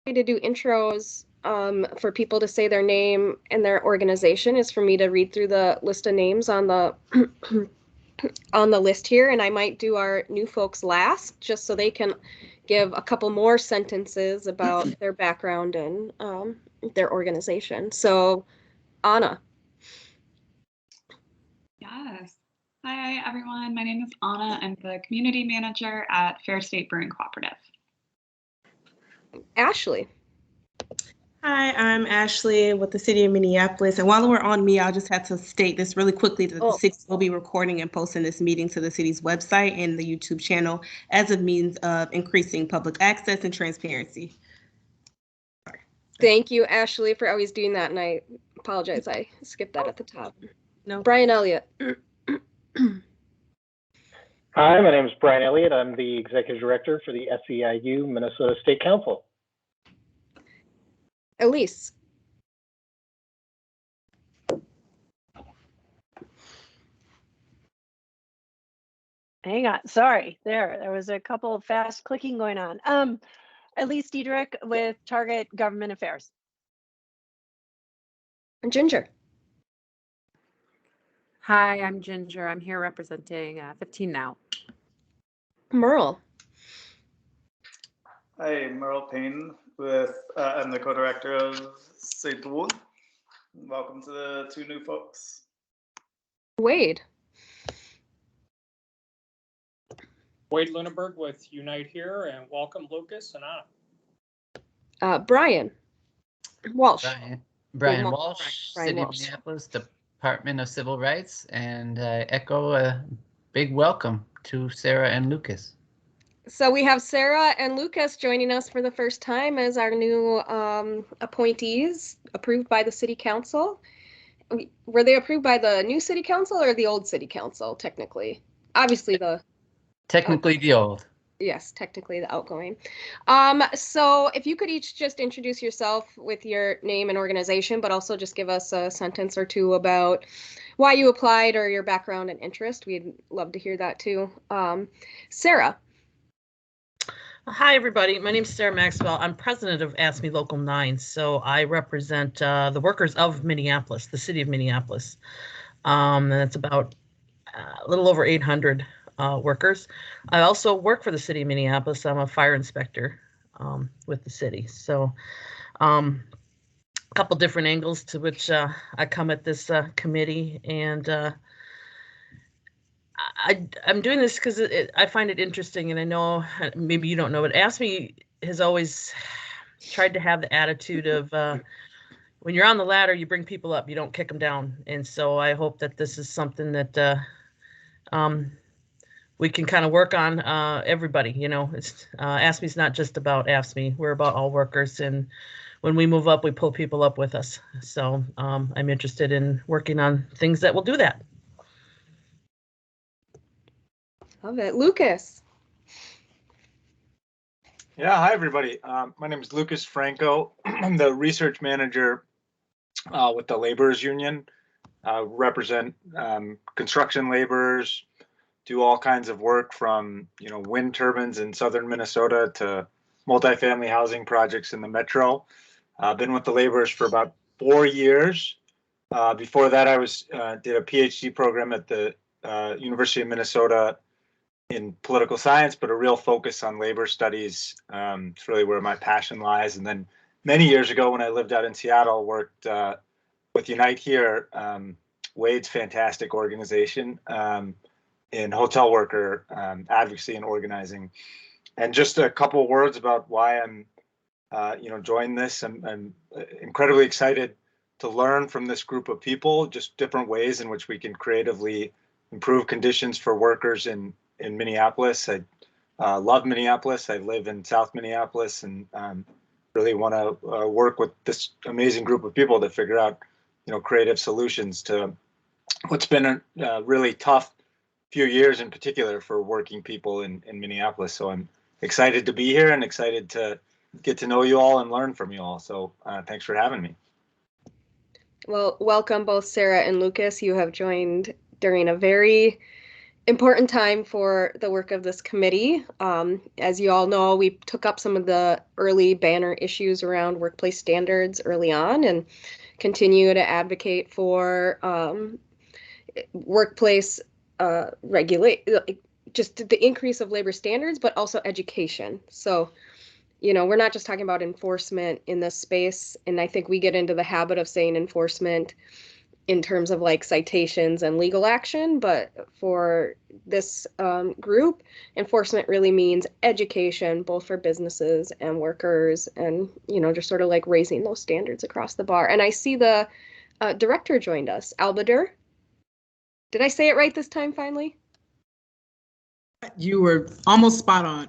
to do intros for people to say their name and their organization is for me to read through the list of names on the on the list here, and I might do our new folks last just so they can give a couple more sentences about their background and their organization. So, Anna. Yes. Hi, everyone. My name is Anna. I'm the community manager at Fair State Brewing Cooperative. Ashley. Hi, I'm Ashley with the City of Minneapolis. And while we're on me, I'll just have to state this really quickly that the city will be recording and posting this meeting to the city's website and the YouTube channel as a means of increasing public access and transparency. Sorry. Thank you, Ashley, for always doing that. And I apologize, I skipped that at the top. No. Brian Elliott. Hi, my name is Brian Elliott. I'm the Executive Director for the SEIU Minnesota State Council. Elise. Hang on, sorry, there was a couple of fast clicking going on. Elise Diedrich with Target Government Affairs. And Ginger. Hi, I'm Ginger. I'm here representing 15 Now. Merle. Hi, Merle Payne with, I'm the co-director of St. Louis. Welcome to the two new folks. Wade. Wade Lunenberg with Unite Here, and welcome Lucas and Anna. Brian Walsh. Brian Walsh, City of Minneapolis, Department of Civil Rights, and echo a big welcome to Sarah and Lucas. So we have Sarah and Lucas joining us for the first time as our new appointees, approved by the City Council. Were they approved by the new City Council or the old City Council, technically? Obviously Technically the old. Yes, technically the outgoing. So if you could each just introduce yourself with your name and organization, but also just give us a sentence or two about why you applied or your background and interest. We'd love to hear that too. Sarah. Hi, everybody. My name is Sarah Maxwell. I'm president of Ask Me Local 9, so I represent the workers of Minneapolis, the city of Minneapolis. And it's about a little over 800 workers. I also work for the city of Minneapolis. I'm a fire inspector with the city. So a couple different angles to which I come at this committee, and I'm doing this because I find it interesting, and I know maybe you don't know, but Ask Me has always tried to have the attitude of when you're on the ladder, you bring people up, you don't kick them down. And so I hope that this is something that we can kind of work on everybody. You know, it's Ask Me is not just about Ask Me. We're about all workers, and when we move up, we pull people up with us. So I'm interested in working on things that will do that. Love it. Lucas. Yeah, hi, everybody. My name is Lucas Franco. I'm the research manager with the Laborers Union. Represent construction laborers, do all kinds of work from, wind turbines in southern Minnesota to multifamily housing projects in the metro. I've been with the laborers for about 4 years. Before that, I did a PhD program at the University of Minnesota in political science, but a real focus on labor studies. It's really where my passion lies. And then many years ago, when I lived out in Seattle, worked with Unite Here, Wade's fantastic organization, in hotel worker advocacy and organizing. And just a couple of words about why I'm, joined this. I'm incredibly excited to learn from this group of people, just different ways in which we can creatively improve conditions for workers in Minneapolis. I love Minneapolis. I live in South Minneapolis, and really want to work with this amazing group of people to figure out, creative solutions to what's been a really tough few years, in particular for working people in Minneapolis. So I'm excited to be here and excited to get to know you all and learn from you all. So thanks for having me. Well, welcome both Sarah and Lucas. You have joined during a very important time for the work of this committee. As you all know, we took up some of the early banner issues around workplace standards early on and continue to advocate for workplace just the increase of labor standards, but also education. So, we're not just talking about enforcement in this space. And I think we get into the habit of saying enforcement in terms of like citations and legal action. But for this group, enforcement really means education, both for businesses and workers, and, just sort of like raising those standards across the bar. And I see the director joined us, Albadur. Did I say it right this time, finally? You were almost spot on.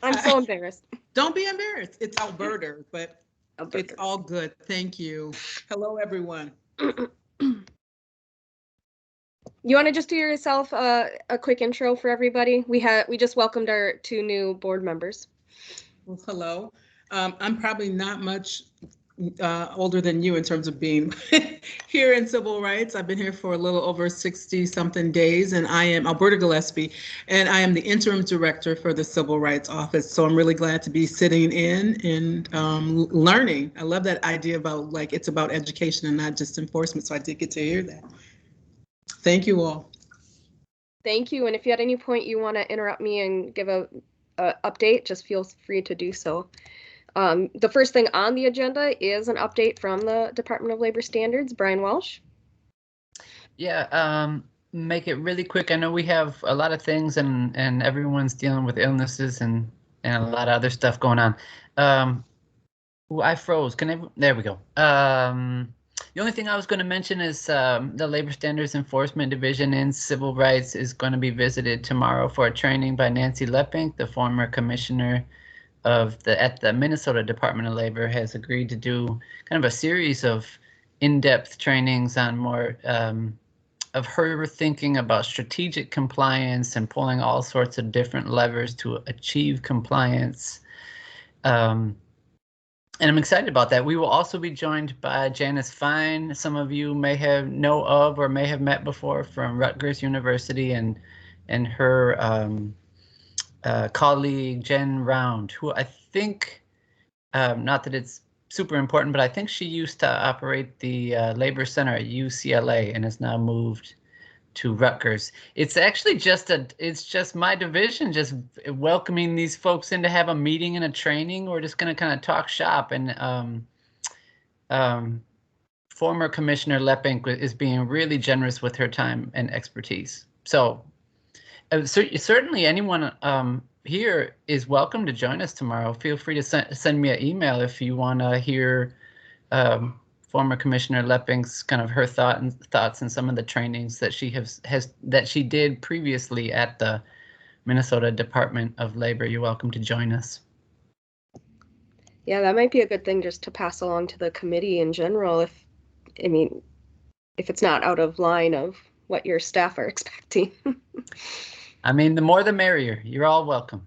I'm so embarrassed. Don't be embarrassed. It's Alberta, but it's all good. Thank you. Hello, everyone. You want to just do yourself a quick intro for everybody? We just welcomed our 2 new board members. Well, hello. I'm probably not much older than you in terms of being here in civil rights. I've been here for a little over 60 something days, and I am Alberta Gillespie, and I am the interim director for the Civil Rights Office. So I'm really glad to be sitting in and learning. I love that idea about like it's about education and not just enforcement. So I did get to hear that. Thank you all. Thank you. And if you at any point you want to interrupt me and give a update, just feel free to do so. The first thing on the agenda is an update from the Department of Labor Standards. Brian Walsh. Yeah, make it really quick. I know we have a lot of things and everyone's dealing with illnesses and a lot of other stuff going on. I froze. There we go. The only thing I was going to mention is the Labor Standards Enforcement Division in Civil Rights is going to be visited tomorrow for a training by Nancy Lepink, the former commissioner at the Minnesota Department of Labor, has agreed to do kind of a series of in-depth trainings on more of her thinking about strategic compliance and pulling all sorts of different levers to achieve compliance. And I'm excited about that. We will also be joined by Janice Fine. Some of you may know of or may have met before from Rutgers University, and her colleague Jen Round, who I think, not that it's super important, but I think she used to operate the Labor Center at UCLA and has now moved to Rutgers. It's actually it's just my division just welcoming these folks in to have a meeting and a training. We're just going to kind of talk shop, and former Commissioner Lepink is being really generous with her time and expertise. So certainly anyone here is welcome to join us tomorrow. Feel free to send me an email if you want to hear former Commissioner Lepink's kind of her thoughts and some of the trainings that she did previously at the Minnesota Department of Labor. You're welcome to join us. Yeah, that might be a good thing just to pass along to the committee in general, if it's not out of line of what your staff are expecting. I mean, the more the merrier. You're all welcome.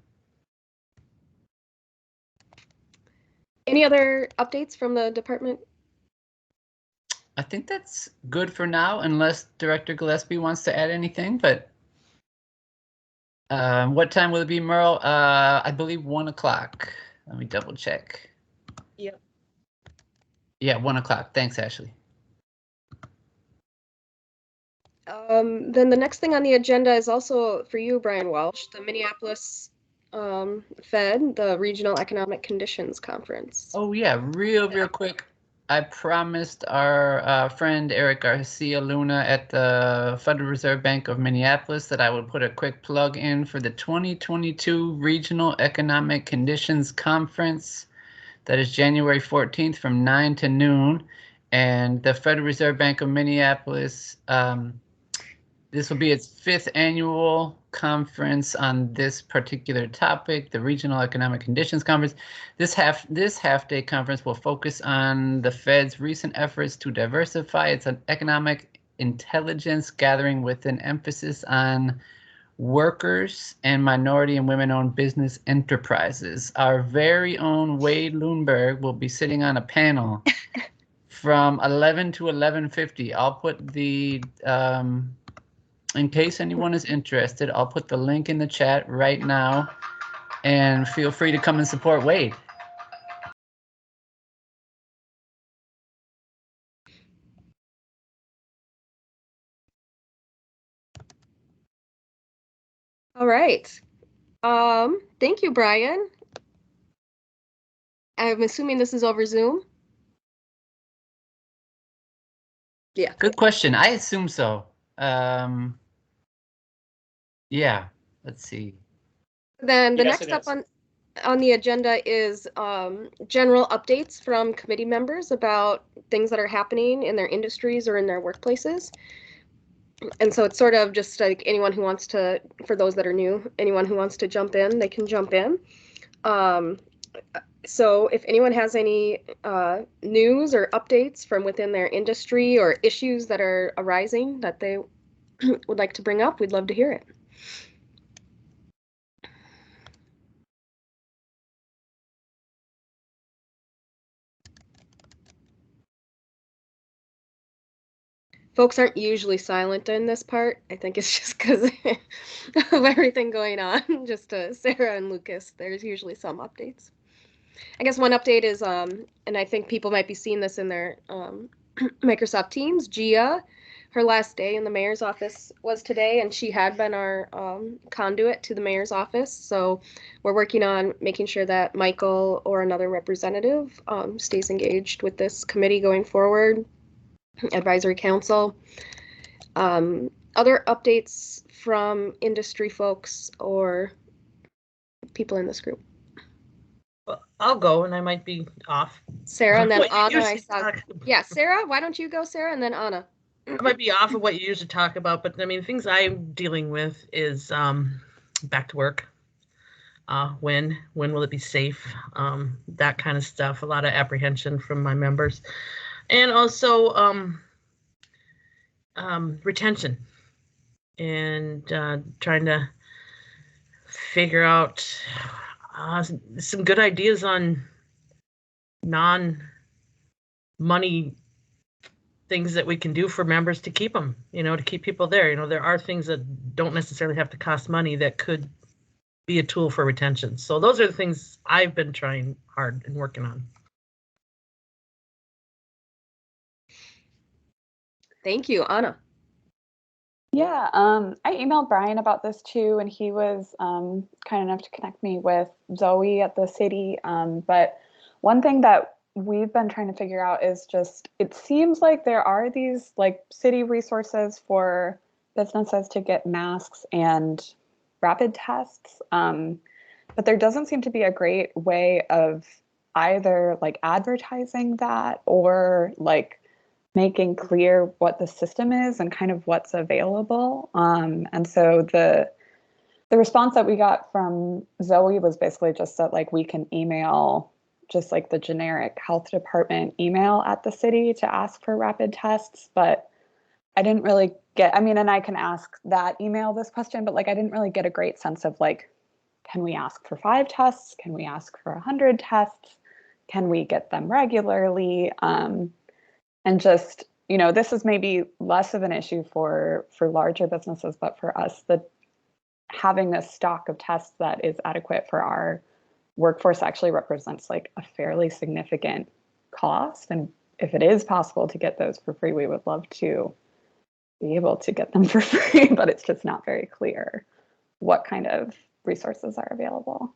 Any other updates from the department? I think that's good for now, unless Director Gillespie wants to add anything. But what time will it be, Merle? I believe 1 o'clock. Let me double check. Yep. Yeah, 1 o'clock. Thanks, Ashley. Then the next thing on the agenda is also for you, Brian Walsh, the Minneapolis Fed, the Regional Economic Conditions Conference. Oh yeah, real quick. I promised our friend Eric Garcia Luna at the Federal Reserve Bank of Minneapolis that I would put a quick plug in for the 2022 Regional Economic Conditions Conference. That is January 14th from 9 to noon. And the Federal Reserve Bank of Minneapolis, this will be its 5th annual conference on this particular topic, the Regional Economic Conditions Conference. This half-day conference will focus on the Fed's recent efforts to diversify its economic intelligence gathering with an emphasis on workers and minority and women-owned business enterprises. Our very own Wade Lundberg will be sitting on a panel from 11 to 11:50. I'll put the in case anyone is interested, I'll put the link in the chat right now, and feel free to come and support Wade. All right. Thank you, Brian. I'm assuming this is over Zoom. Yeah. Good question. I assume so. Yeah, let's see. Then the Yes, next it up is. on the agenda is general updates from committee members about things that are happening in their industries or in their workplaces. And so it's sort of just like anyone who wants to, for those that are new, anyone who wants to jump in, they can jump in. So if anyone has any news or updates from within their industry or issues that are arising that they would like to bring up, we'd love to hear it. Folks aren't usually silent in this part. I think it's just because of everything going on. Just Sarah and Lucas, there's usually some updates. I guess one update is, and I think people might be seeing this in their Microsoft Teams, Gia, her last day in the mayor's office was today, and she had been our conduit to the mayor's office. So we're working on making sure that Michael or another representative stays engaged with this committee going forward. Advisory Council. Other updates from industry folks or people in this group? Well, I'll go, and I might be off. Sarah, and then What you Anna. I usually saw. talk- Yeah, Sarah, why don't you go, Sarah, and then Anna? I might be off of what you usually talk about, but I mean, things I'm dealing with is back to work. When will it be safe? That kind of stuff. A lot of apprehension from my members, and also retention, and trying to figure out some good ideas on non-money things that we can do for members to keep them, to keep people there. There are things that don't necessarily have to cost money that could be a tool for retention. So those are the things I've been trying hard and working on. Thank you, Anna. Yeah, I emailed Brian about this too, and he was kind enough to connect me with Zoe at the city. But one thing that we've been trying to figure out is just, it seems like there are these like city resources for businesses to get masks and rapid tests, but there doesn't seem to be a great way of either like advertising that or like making clear what the system is and kind of what's available. And so the response that we got from Zoe was basically just that like we can email just like the generic health department email at the city to ask for rapid tests. But I didn't really get, and I can ask that email this question, but like I didn't really get a great sense of like, can we ask for 5 tests? Can we ask for 100 tests? Can we get them regularly? And just, this is maybe less of an issue for larger businesses, but for us, having this stock of tests that is adequate for our workforce actually represents like a fairly significant cost. And if it is possible to get those for free, we would love to be able to get them for free, but it's just not very clear what kind of resources are available.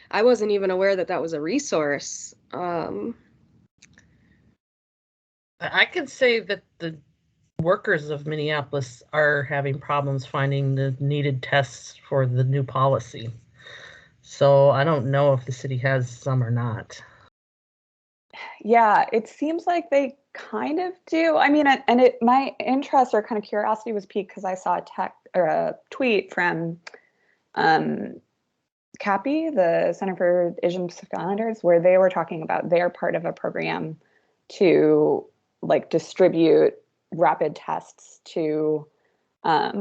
I wasn't even aware that that was a resource. I can say that the workers of Minneapolis are having problems finding the needed tests for the new policy. So I don't know if the city has some or not. Yeah, it seems like they kind of do. My interest or kind of curiosity was piqued because I saw a tweet from CAPI, the Center for Asian Pacific Islanders, where they were talking about they're part of a program to like distribute rapid tests to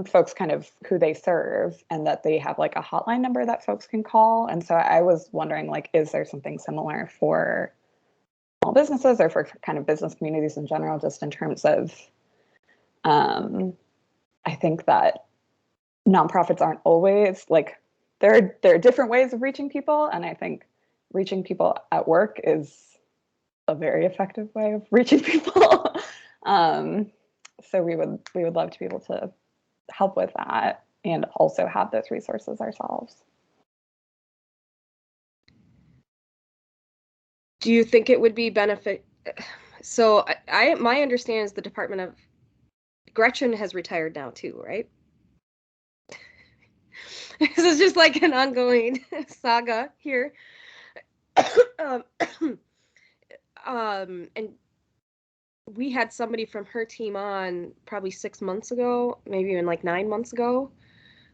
folks kind of who they serve, and that they have like a hotline number that folks can call. And so I was wondering, like, is there something similar for small businesses or for kind of business communities in general, just in terms of I think that nonprofits aren't always like, there are different ways of reaching people, and I think reaching people at work is a very effective way of reaching people. So we would love to be able to help with that and also have those resources ourselves. Do you think it would be benefit? So my understanding is the Department of Gretchen has retired now too, right? This is just like an ongoing saga here. And we had somebody from her team on probably 6 months ago, maybe even like 9 months ago.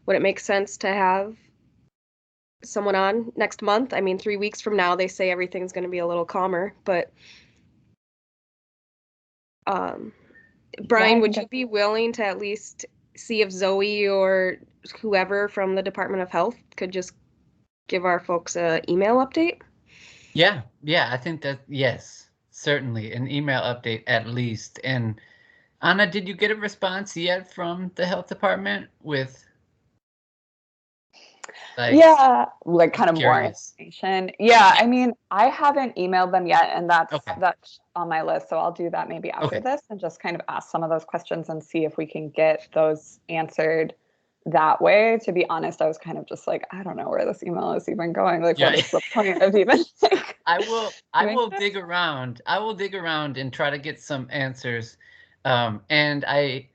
Would it make sense to have someone on next month? I mean, 3 weeks from now, they say everything's going to be a little calmer, but Brian, would you be willing to at least see if Zoe or whoever from the Department of Health could just give our folks an email update? Yeah, I think that, yes, certainly an email update at least. And Anna, did you get a response yet from the health department with like, yeah, like kind of curious. more information? Yeah, I mean, I haven't emailed them yet, and that's on my list. So I'll do that maybe after this and just kind of ask some of those questions and see if we can get those answered that way. To be honest, I was kind of just like, I don't know where this email is even going. Like, what is the point of even like, I will dig around. I will dig around and try to get some answers. And I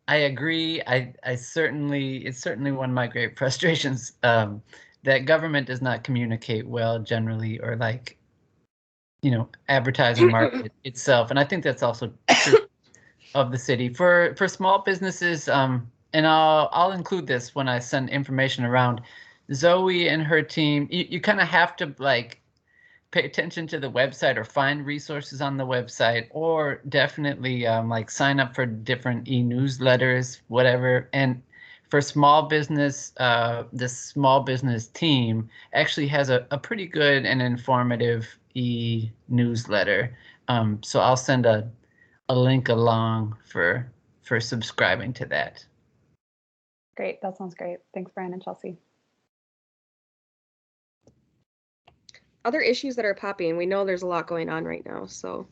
agree. I certainly, it's certainly one of my great frustrations, that government does not communicate well generally, or like, you know, advertise and market itself. And I think that's also true of the city for small businesses. And I'll include this when I send information around. Zoe and her team, you kind of have to like pay attention to the website or find resources on the website, or definitely like sign up for different e-newsletters, whatever. And for small business, the small business team actually has a pretty good and informative e-newsletter. So I'll send a link along for subscribing to that. Great, that sounds great. Thanks, Brian and Chelsea. Other issues that are popping, we know there's a lot going on right now, so.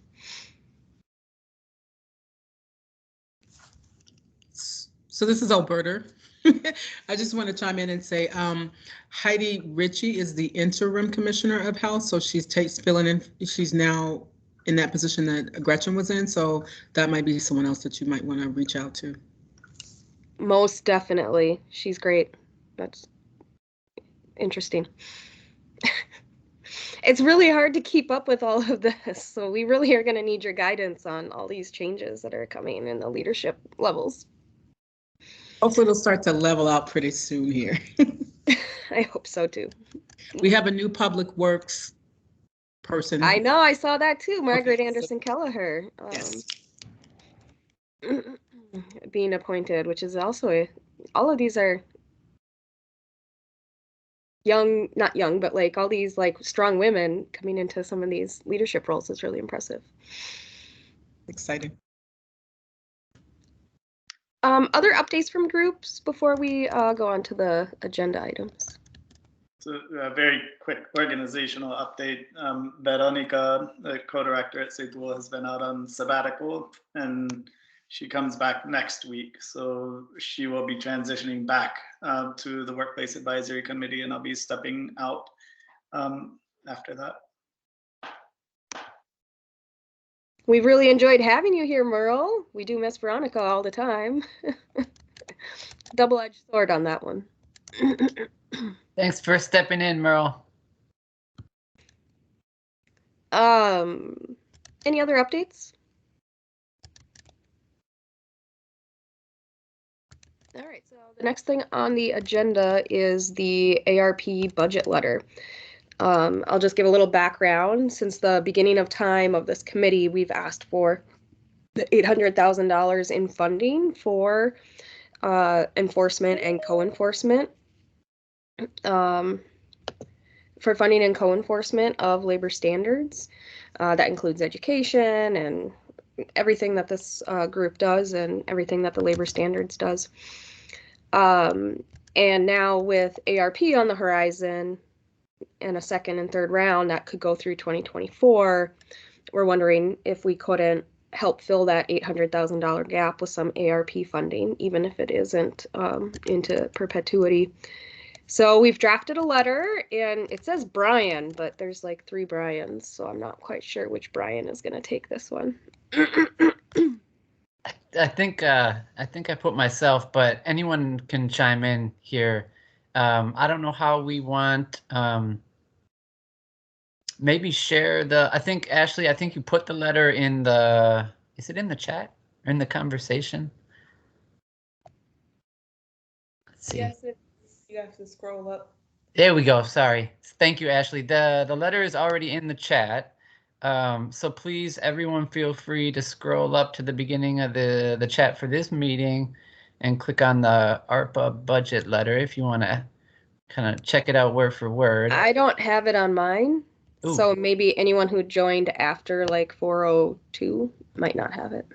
So this is Alberta. I just want to chime in and say Heidi Ritchie is the interim commissioner of health, so she's filling in. She's now in that position that Gretchen was in, so that might be someone else that you might want to reach out to. Most definitely. She's great. That's interesting. It's really hard to keep up with all of this, so we really are going to need your guidance on all these changes that are coming in the leadership levels. Hopefully it'll start to level out pretty soon here. I hope so too. We have a new public works person. I know, I saw that too, Margaret Anderson Kelleher. Yes. Being appointed, which is also all of these are young, not young, but like all these like strong women coming into some of these leadership roles is really impressive. Exciting. Other updates from groups before we go on to the agenda items? So a very quick organizational update. Veronica, the co-director at Setul, has been out on sabbatical, and she comes back next week. So she will be transitioning back to the Workplace Advisory Committee, and I'll be stepping out after that. We've really enjoyed having you here, Merle. We do miss Veronica all the time. Double-edged sword on that one. Thanks for stepping in, Merle. Any other updates? All right, so the next thing on the agenda is the ARP budget letter. I'll just give a little background. Since the beginning of time of this committee, we've asked for the $800,000 in funding for enforcement and co-enforcement. For funding and co-enforcement of labor standards. That includes education and everything that this group does and everything that the labor standards does. And now with ARP on the horizon and a second and third round that could go through 2024, we're wondering if we couldn't help fill that $800,000 gap with some ARP funding, even if it isn't into perpetuity. So we've drafted a letter, and it says Brian, but there's like 3 Brians, so I'm not quite sure which Brian is going to take this one. I think I put myself, but anyone can chime in here. I don't know how we want. Maybe share the. I think Ashley, I think you put the letter in the. Is it in the chat or in the conversation? Let's see. Yes, you have to scroll up. There we go. Sorry. Thank you, Ashley. The letter is already in the chat. So please, everyone, feel free to scroll up to the beginning of the chat for this meeting and click on the Arp Budget Letter if you want to kind of check it out word for word. I don't have it on mine. Ooh. So maybe anyone who joined after like 4:02 might not have it.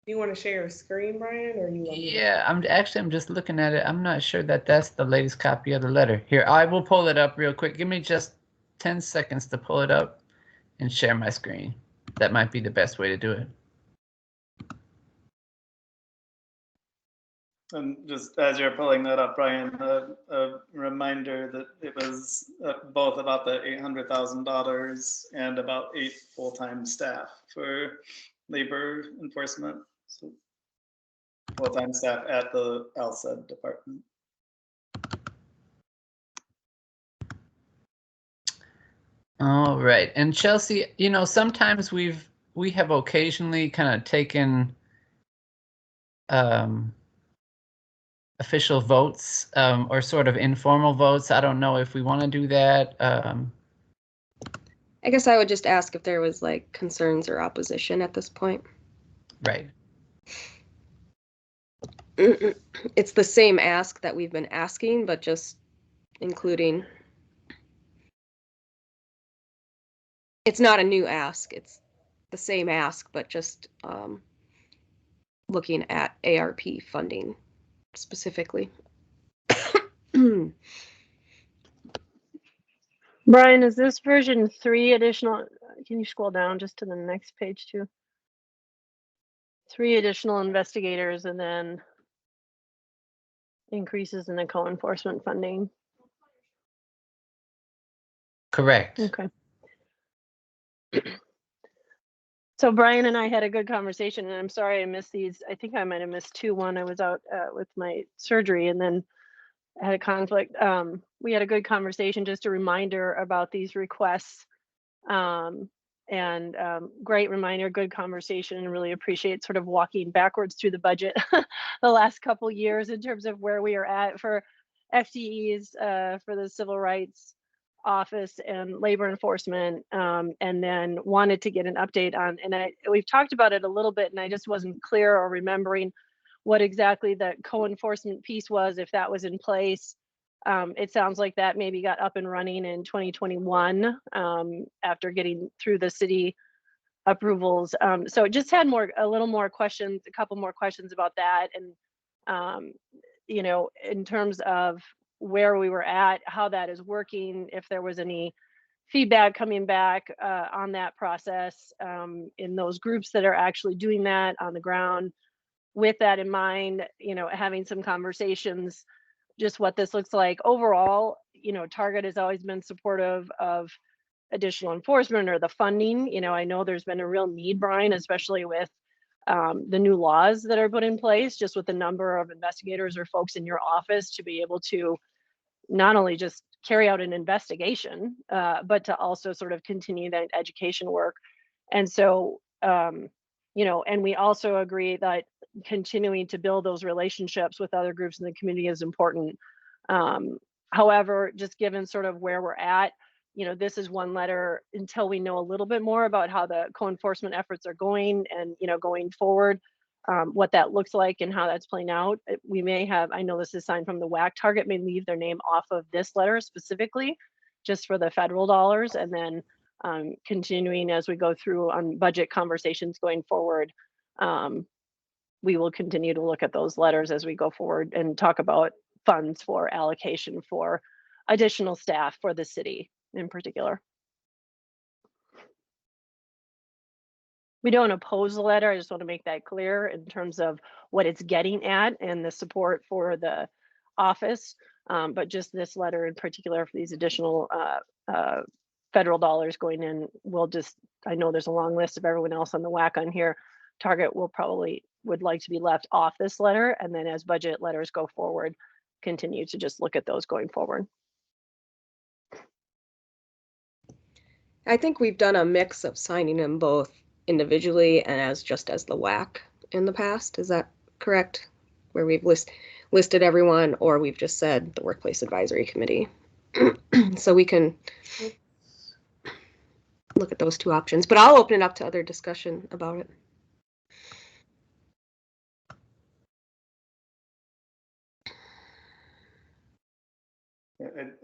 You want to share your screen, Brian, or you want Yeah, I'm just looking at it. I'm not sure that that's the latest copy of the letter. Here, I will pull it up real quick. Give me just 10 seconds to pull it up and share my screen. That might be the best way to do it. And just as you're pulling that up, Brian, a reminder that it was both about the $800,000 and about 8 full-time staff for labor enforcement. So full-time staff at the LSED department. All right, and Chelsea, you know, sometimes we have occasionally kind of taken official votes or sort of informal votes. I don't know if we want to do that. I guess I would just ask if there was like concerns or opposition at this point. Right. It's the same ask that we've been asking, but just including. It's not a new ask. It's the same ask, but just looking at ARP funding specifically. Brian, is this version 3 additional? Can you scroll down just to the next page too? 3 additional investigators and then increases in the co-enforcement funding. Correct. Okay. So Brian and I had a good conversation, and I'm sorry I missed these. I think I might have missed 2. One, I was out with my surgery, and then I had a conflict. We had a good conversation, just a reminder about these requests. Great reminder, good conversation, and really appreciate sort of walking backwards through the budget the last couple years in terms of where we are at for FTEs for the Civil Rights Office and labor enforcement, and then wanted to get an update on, and we've talked about it a little bit, and I just wasn't clear or remembering what exactly the co-enforcement piece was, if that was in place. It sounds like that maybe got up and running in 2021 after getting through the city approvals. So just had a little more questions, a couple more questions about that, and you know, in terms of where we were at, how that is working, if there was any feedback coming back on that process in those groups that are actually doing that on the ground. With that in mind, you know, having some conversations, just what this looks like overall. You know, Target has always been supportive of additional enforcement or the funding. You know, I know there's been a real need, Brian, especially with the new laws that are put in place, just with the number of investigators or folks in your office to be able to not only just carry out an investigation, but to also sort of continue that education work. And so, you know, and we also agree that continuing to build those relationships with other groups in the community is important. However, just given sort of where we're at, you know, this is one letter until we know a little bit more about how the co-enforcement efforts are going and, you know, going forward. what that looks like and how that's playing out. We may have, I know this is signed from the WAC, Target may leave their name off of this letter specifically, just for the federal dollars, and then continuing as we go through on budget conversations going forward, we will continue to look at those letters as we go forward and talk about funds for allocation for additional staff for the city in particular. We don't oppose the letter. I just want to make that clear in terms of what it's getting at and the support for the office. But just this letter in particular for these additional federal dollars going in, we'll just, I know there's a long list of everyone else on the WAC on here. Target will probably would like to be left off this letter. And then as budget letters go forward, continue to just look at those going forward. I think we've done a mix of signing them both individually and as just as the WAC in the past. Is that correct? Where we've listed everyone, or we've just said the Workplace Advisory Committee. So we can look at those two options, but I'll open it up to other discussion about it.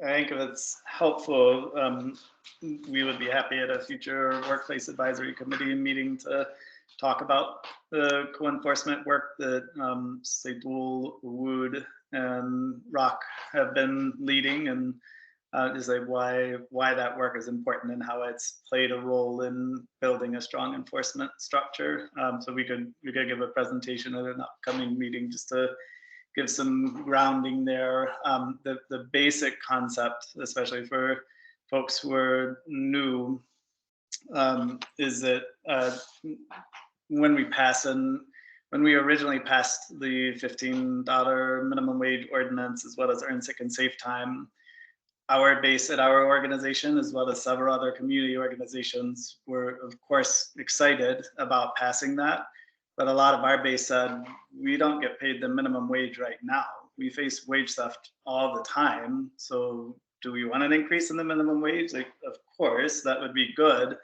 I think if it's helpful, we would be happy at a future Workplace Advisory Committee meeting to talk about the co-enforcement work that Seydul, Wood, and Rock have been leading, and just like why that work is important and how it's played a role in building a strong enforcement structure. So we could give a presentation at an upcoming meeting just to give some grounding there. The basic concept, especially for folks who are new, is that when we originally passed the $15 minimum wage ordinance, as well as earn sick and safe time, our base at our organization, as well as several other community organizations, were of course excited about passing that. But a lot of our base said, we don't get paid the minimum wage right now. We face wage theft all the time. So do we want an increase in the minimum wage? Like, of course, that would be good.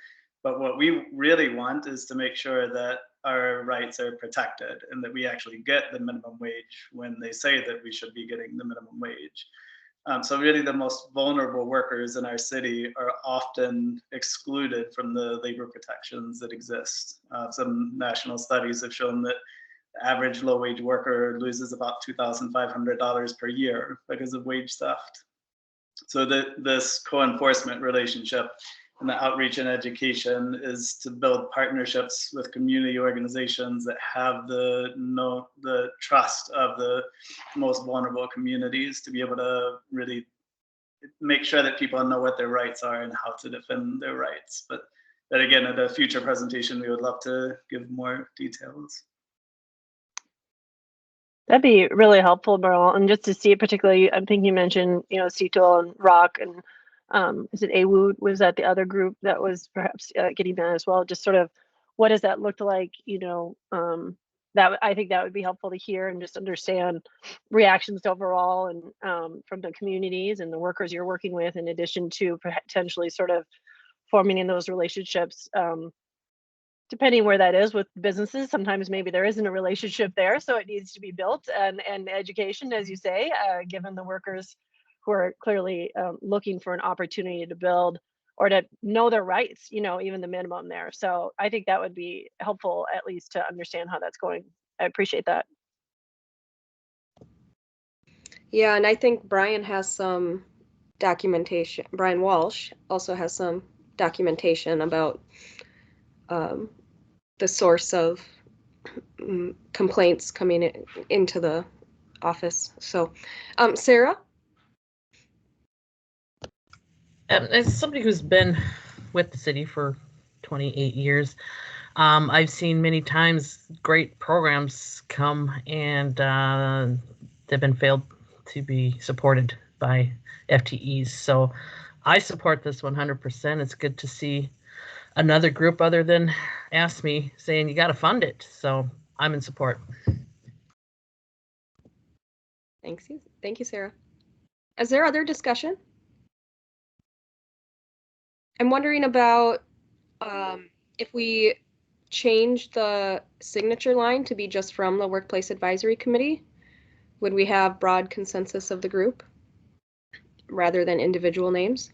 But what we really want is to make sure that our rights are protected and that we actually get the minimum wage when they say that we should be getting the minimum wage. So really the most vulnerable workers in our city are often excluded from the labor protections that exist. Some national studies have shown that the average low-wage worker loses about $2,500 per year because of wage theft. So this co-enforcement relationship and the outreach and education is to build partnerships with community organizations that have the trust of the most vulnerable communities to be able to really make sure that people know what their rights are and how to defend their rights. But that again, at a future presentation, we would love to give more details. That'd be really helpful, Beryl. And just to see it particularly, I think you mentioned, Seydul and Rock and is it AWOOD? Was that the other group that was perhaps getting that as well? Just sort of what does that look like? That I think that would be helpful to hear and just understand reactions overall and from the communities and the workers you're working with, in addition to potentially sort of forming in those relationships. Depending where that is with businesses, sometimes maybe there isn't a relationship there, so it needs to be built, and education, as you say, given the workers who are clearly looking for an opportunity to build or to know their rights, even the minimum there. So I think that would be helpful, at least to understand how that's going. I appreciate that. Yeah, and I think Brian has some documentation. Brian Walsh also has some documentation about the source of complaints coming into the office. So, Sarah? As somebody who's been with the city for 28 years, I've seen many times great programs come and they've been failed to be supported by FTEs. So I support this 100%. It's good to see another group other than AFSCME saying you got to fund it. So I'm in support. Thank you, Sarah. Is there other discussion? I'm wondering about if we change the signature line to be just from the Workplace Advisory Committee? Would we have broad consensus of the group rather than individual names?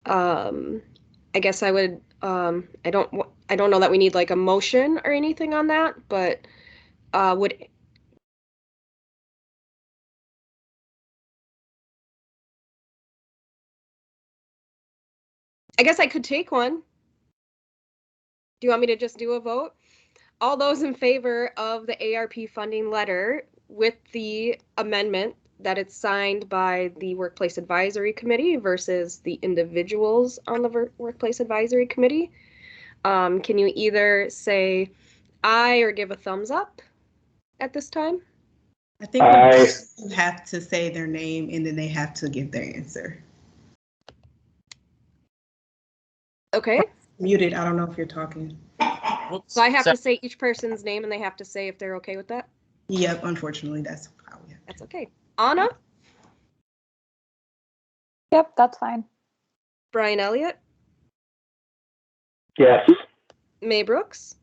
I guess I would, I don't know that we need like a motion or anything on that, but would I guess I could take one. Do you want me to just do a vote? All those in favor of the ARP funding letter with the amendment that it's signed by the Workplace Advisory Committee versus the individuals on the Workplace Advisory Committee, can you either say aye or give a thumbs up at this time? I think we have to say their name and then they have to give their answer. Okay. Muted. I don't know if you're talking. So I have to say each person's name and they have to say if they're okay with that? Yep, unfortunately, that's how we have. That's okay. Anna? Yep, that's fine. Brian Elliott? Yes. May Brooks?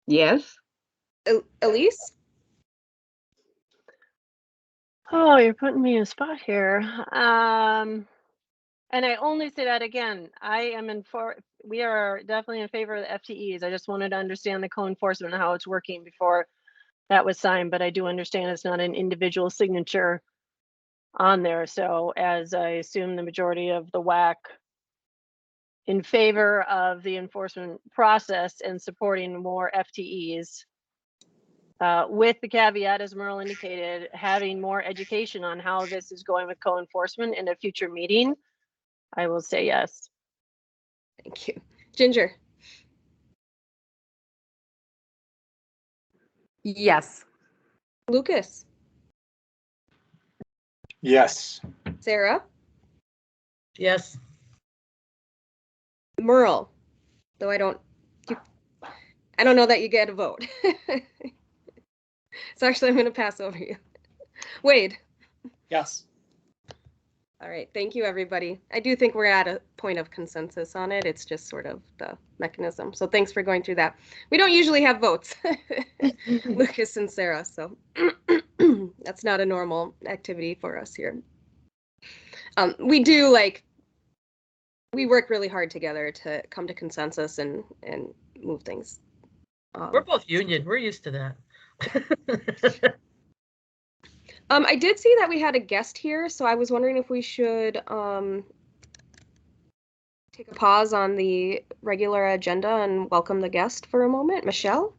Yes. Elise? Oh, you're putting me in a spot here. And I only say that again, we are definitely in favor of the FTEs. I just wanted to understand the co-enforcement and how it's working before that was signed, but I do understand it's not an individual signature on there. So as I assume the majority of the WAC in favor of the enforcement process and supporting more FTEs, with the caveat, as Merle indicated, having more education on how this is going with co-enforcement in a future meeting, I will say yes. Thank you. Ginger? Yes. Lucas? Yes. Sarah? Yes. Merle? Though I don't know that you get a vote. So actually, I'm going to pass over you. Wade? Yes. All right, thank you, everybody. I do think we're at a point of consensus on it. It's just sort of the mechanism. So thanks for going through that. We don't usually have votes, Lucas and Sarah, so that's not a normal activity for us here. We do we work really hard together to come to consensus and move things. We're both union. We're used to that. I did see that we had a guest here, so I was wondering if we should take a pause on the regular agenda and welcome the guest for a moment. Michelle?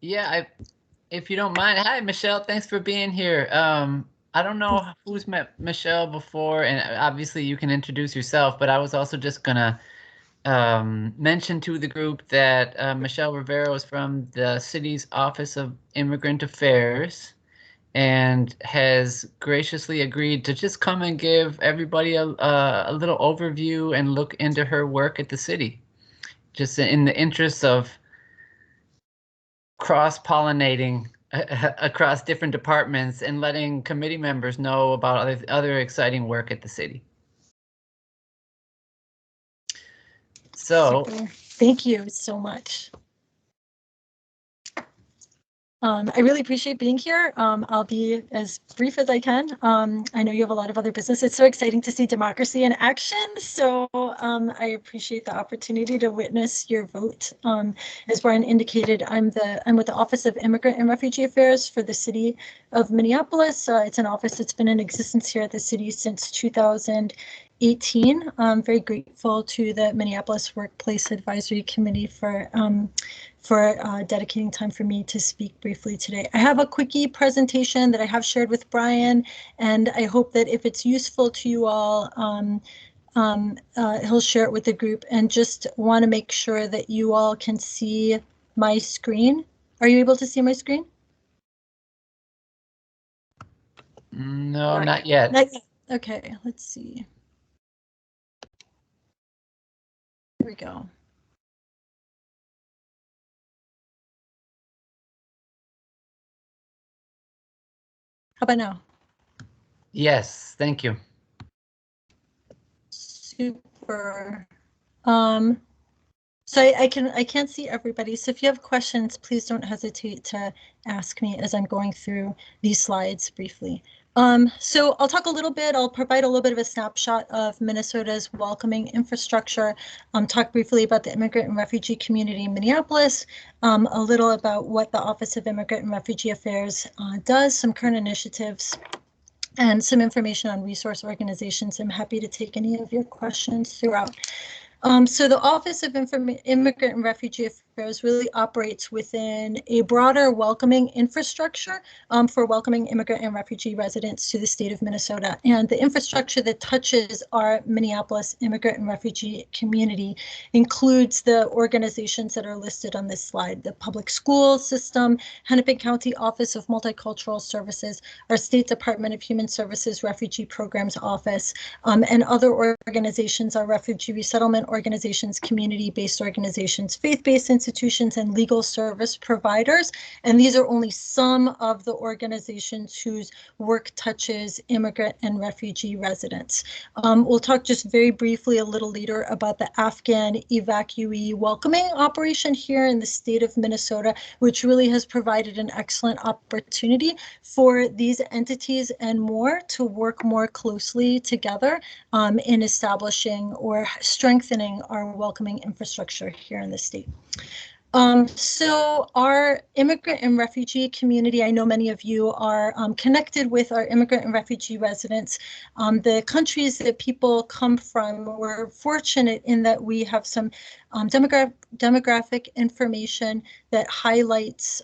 Yeah, if you don't mind. Hi, Michelle. Thanks for being here. I don't know who's met Michelle before, and obviously you can introduce yourself, but I was also just going to mention to the group that Michelle Rivera is from the city's Office of Immigrant Affairs and has graciously agreed to just come and give everybody a little overview and look into her work at the city, just in the interest of cross-pollinating across different departments and letting committee members know about other exciting work at the city. So, super. Thank you so much. I really appreciate being here. I'll be as brief as I can. I know you have a lot of other business. It's so exciting to see democracy in action. So I appreciate the opportunity to witness your vote. As Brian indicated, I'm with the Office of Immigrant and Refugee Affairs for the city of Minneapolis. It's an office that's been in existence here at the city since 2018. I'm very grateful to the Minneapolis Workplace Advisory Committee for dedicating time for me to speak briefly today. I have a quickie presentation that I have shared with Brian, and I hope that if it's useful to you all, he'll share it with the group, and just want to make sure that you all can see my screen. Are you able to see my screen? No, not yet. Not yet. Okay, let's see. Here we go. How about now? Yes, thank you. super. So I can't see everybody. So if you have questions, please don't hesitate to ask me as I'm going through these slides briefly. So I'll talk a little bit, I'll provide a little bit of a snapshot of Minnesota's welcoming infrastructure, talk briefly about the immigrant and refugee community in Minneapolis, a little about what the Office of Immigrant and Refugee Affairs does, some current initiatives, and some information on resource organizations. I'm happy to take any of your questions throughout. So the Office of Immigrant and Refugee Affairs really operates within a broader welcoming infrastructure for welcoming immigrant and refugee residents to the state of Minnesota. And the infrastructure that touches our Minneapolis immigrant and refugee community includes the organizations that are listed on this slide: the public school system, Hennepin County Office of Multicultural Services, our State Department of Human Services Refugee Programs Office, and other organizations, our refugee resettlement organizations, community-based organizations, faith-based institutions, and legal service providers. And these are only some of the organizations whose work touches immigrant and refugee residents. We'll talk just very briefly a little later about the Afghan evacuee welcoming operation here in the state of Minnesota, which really has provided an excellent opportunity for these entities and more to work more closely together in establishing or strengthening our welcoming infrastructure here in the state. So our immigrant and refugee community, I know many of you are connected with our immigrant and refugee residents. The countries that people come from, we're fortunate in that we have some demographic information that highlights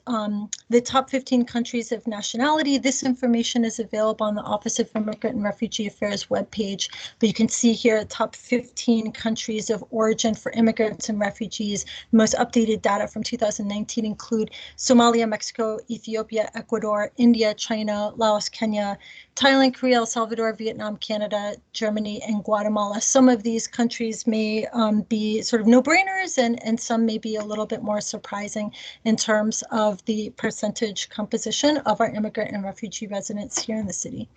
the top 15 countries of nationality. This information is available on the Office of Immigrant and Refugee Affairs webpage, but you can see here top 15 countries of origin for immigrants and refugees. The most updated data from 2019 include Somalia, Mexico, Ethiopia, Ecuador, India, China, Laos, Kenya, Thailand, Korea, El Salvador, Vietnam, Canada, Germany, and Guatemala. Some of these countries may be sort of no-brainers, and some may be a little bit more surprising in terms of the percentage composition of our immigrant and refugee residents here in the city.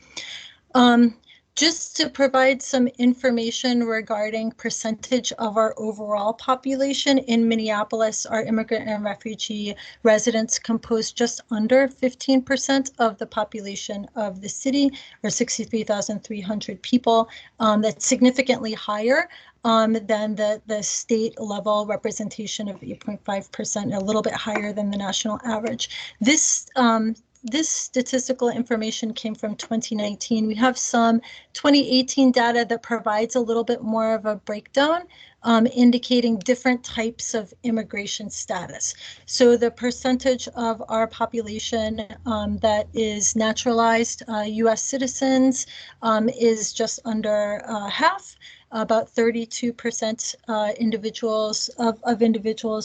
Just to provide some information regarding percentage of our overall population in Minneapolis, our immigrant and refugee residents compose just under 15% of the population of the city, or 63,300 people. That's significantly higher than the state level representation of 8.5%, a little bit higher than the national average. This statistical information came from 2019. We have some 2018 data that provides a little bit more of a breakdown, indicating different types of immigration status. So the percentage of our population that is naturalized US citizens is just under half. About 32% individuals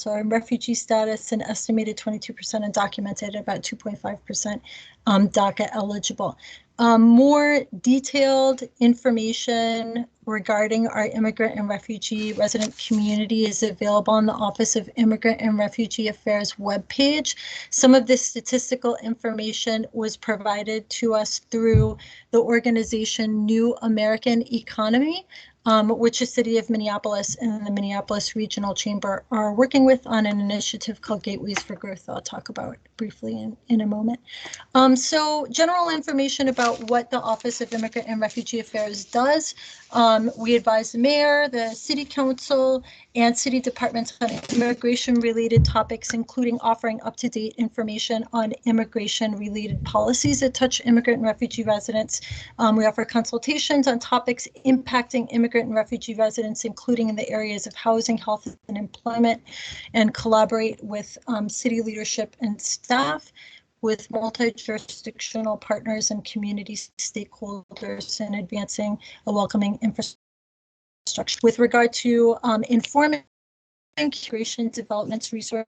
are in refugee status, and estimated 22% undocumented, about 2.5% DACA eligible. More detailed information regarding our immigrant and refugee resident community is available on the Office of Immigrant and Refugee Affairs webpage. Some of this statistical information was provided to us through the organization New American Economy, which the City of Minneapolis and the Minneapolis Regional Chamber are working with on an initiative called Gateways for Growth that I'll talk about briefly in a moment. So general information about what the Office of Immigrant and Refugee Affairs does. We advise the mayor, the city council, and city departments on immigration-related topics, including offering up-to-date information on immigration-related policies that touch immigrant and refugee residents. We offer consultations on topics impacting immigrant and refugee residents, including in the areas of housing, health, and employment, and collaborate with city leadership and staff, with multi-jurisdictional partners and community stakeholders in advancing a welcoming infrastructure. With regard to informing immigration developments resources,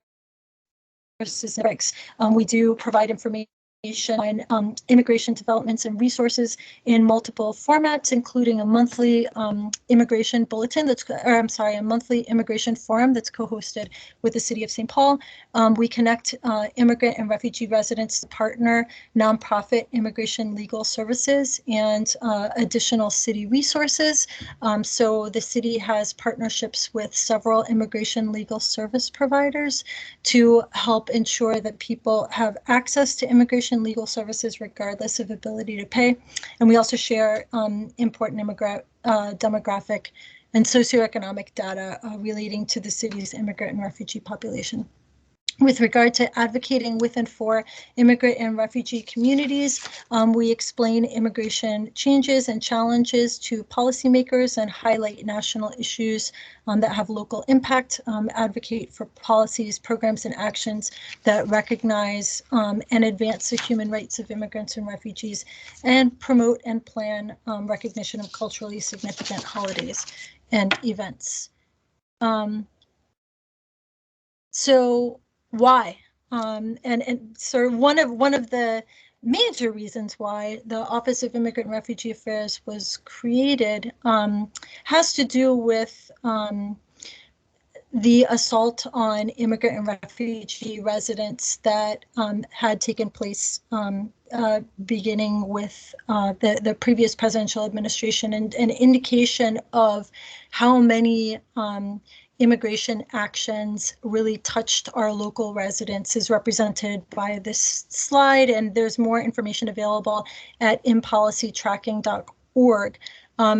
we do provide information on immigration developments and resources in multiple formats, including a monthly immigration bulletin a monthly immigration forum that's co-hosted with the City of St. Paul. We connect immigrant and refugee residents to partner nonprofit immigration legal services and additional city resources. So the city has partnerships with several immigration legal service providers to help ensure that people have access to immigration legal services regardless of ability to pay. And we also share important demographic and socioeconomic data relating to the city's immigrant and refugee population. With regard to advocating with and for immigrant and refugee communities, we explain immigration changes and challenges to policymakers and highlight national issues that have local impact, advocate for policies, programs, and actions that recognize and advance the human rights of immigrants and refugees, and promote and plan recognition of culturally significant holidays and events. So why? And sort of one of the major reasons why the Office of Immigrant and Refugee Affairs was created has to do with the assault on immigrant and refugee residents that had taken place beginning with the previous presidential administration, and an indication of how many immigration actions really touched our local residents is represented by this slide, and there's more information available at impolicytracking.org.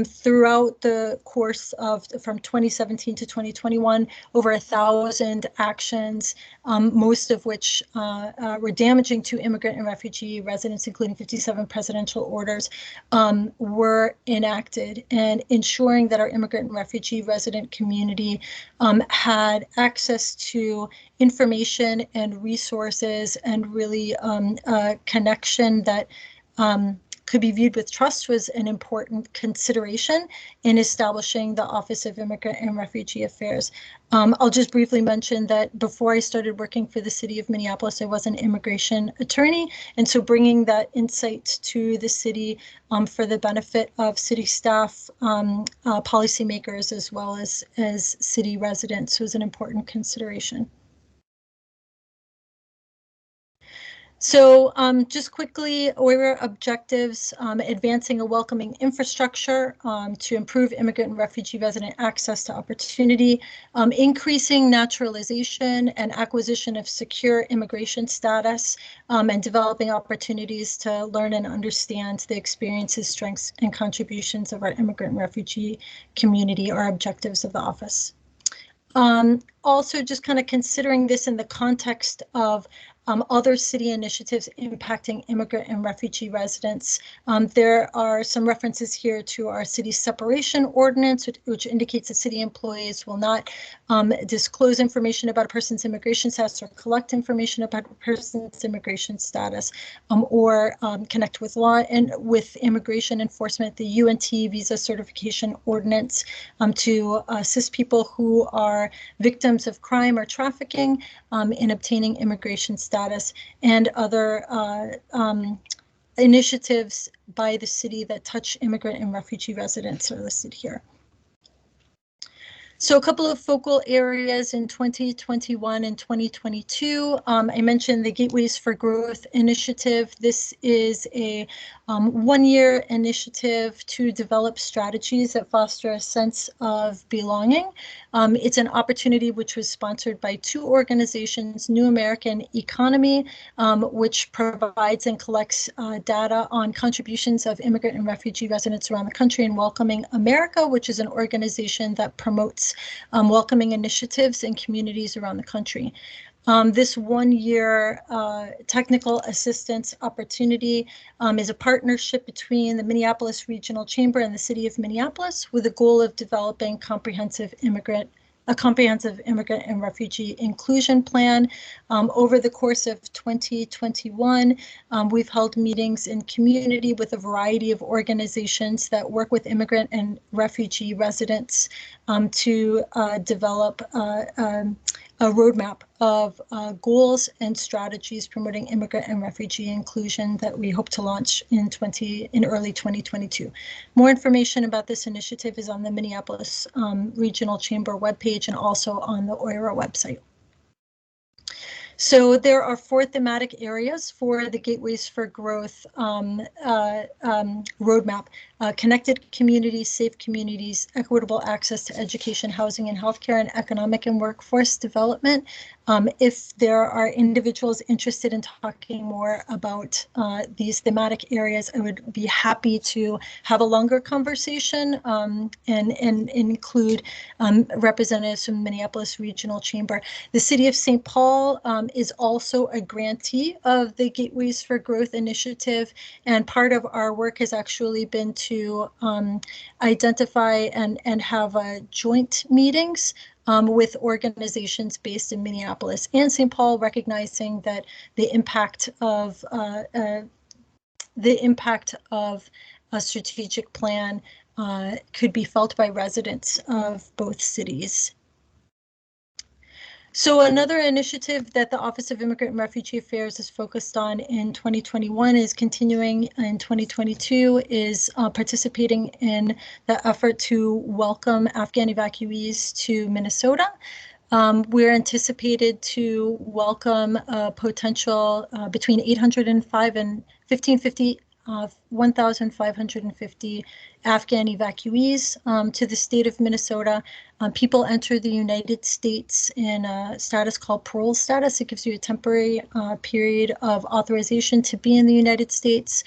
Throughout the course of from 2017 to 2021, over 1,000 actions, most of which were damaging to immigrant and refugee residents, including 57 presidential orders, were enacted, and ensuring that our immigrant and refugee resident community had access to information and resources and really a connection that could be viewed with trust was an important consideration in establishing the Office of Immigrant and Refugee Affairs. I'll just briefly mention that before I started working for the City of Minneapolis, I was an immigration attorney, and so bringing that insight to the city for the benefit of city staff, policymakers, as well as city residents was an important consideration. So just quickly, OIRA objectives: advancing a welcoming infrastructure to improve immigrant and refugee resident access to opportunity, increasing naturalization and acquisition of secure immigration status, and developing opportunities to learn and understand the experiences, strengths, and contributions of our immigrant and refugee community are objectives of the office. Also, just kind of considering this in the context of other city initiatives impacting immigrant and refugee residents. There are some references here to our city separation ordinance, which indicates that city employees will not disclose information about a person's immigration status or collect information about a person's immigration status, or connect with law and with immigration enforcement. The UNT visa certification ordinance to assist people who are victims of crime or trafficking in obtaining immigration status, and other initiatives by the city that touch immigrant and refugee residents are listed here. So a couple of focal areas in 2021 and 2022. I mentioned the Gateways for Growth initiative. This is a one-year initiative to develop strategies that foster a sense of belonging. It's an opportunity which was sponsored by two organizations: New American Economy, which provides and collects data on contributions of immigrant and refugee residents around the country, and Welcoming America, which is an organization that promotes welcoming initiatives in communities around the country. This one-year technical assistance opportunity is a partnership between the Minneapolis Regional Chamber and the City of Minneapolis, with the goal of developing a comprehensive immigrant and refugee inclusion plan. Over the course of 2021, we've held meetings in community with a variety of organizations that work with immigrant and refugee residents to develop a roadmap of goals and strategies promoting immigrant and refugee inclusion that we hope to launch in early 2022. More information about this initiative is on the Minneapolis Regional Chamber webpage and also on the OIRA website. So there are 4 thematic areas for the Gateways for Growth roadmap: connected communities, safe communities, equitable access to education, housing and healthcare, and economic and workforce development. If there are individuals interested in talking more about these thematic areas, I would be happy to have a longer conversation and include representatives from Minneapolis Regional Chamber. The City of St. Paul is also a grantee of the Gateways for Growth initiative, and part of our work has actually been to identify and have joint meetings with organizations based in Minneapolis and St. Paul, recognizing that the impact of a strategic plan could be felt by residents of both cities. So another initiative that the Office of Immigrant and Refugee Affairs is focused on in 2021 is continuing in 2022 is participating in the effort to welcome Afghan evacuees to Minnesota. We're anticipated to welcome a potential between 805 and 1,550 Afghan evacuees to the state of Minnesota. People enter the United States in a status called parole status. It gives you a temporary period of authorization to be in the United States.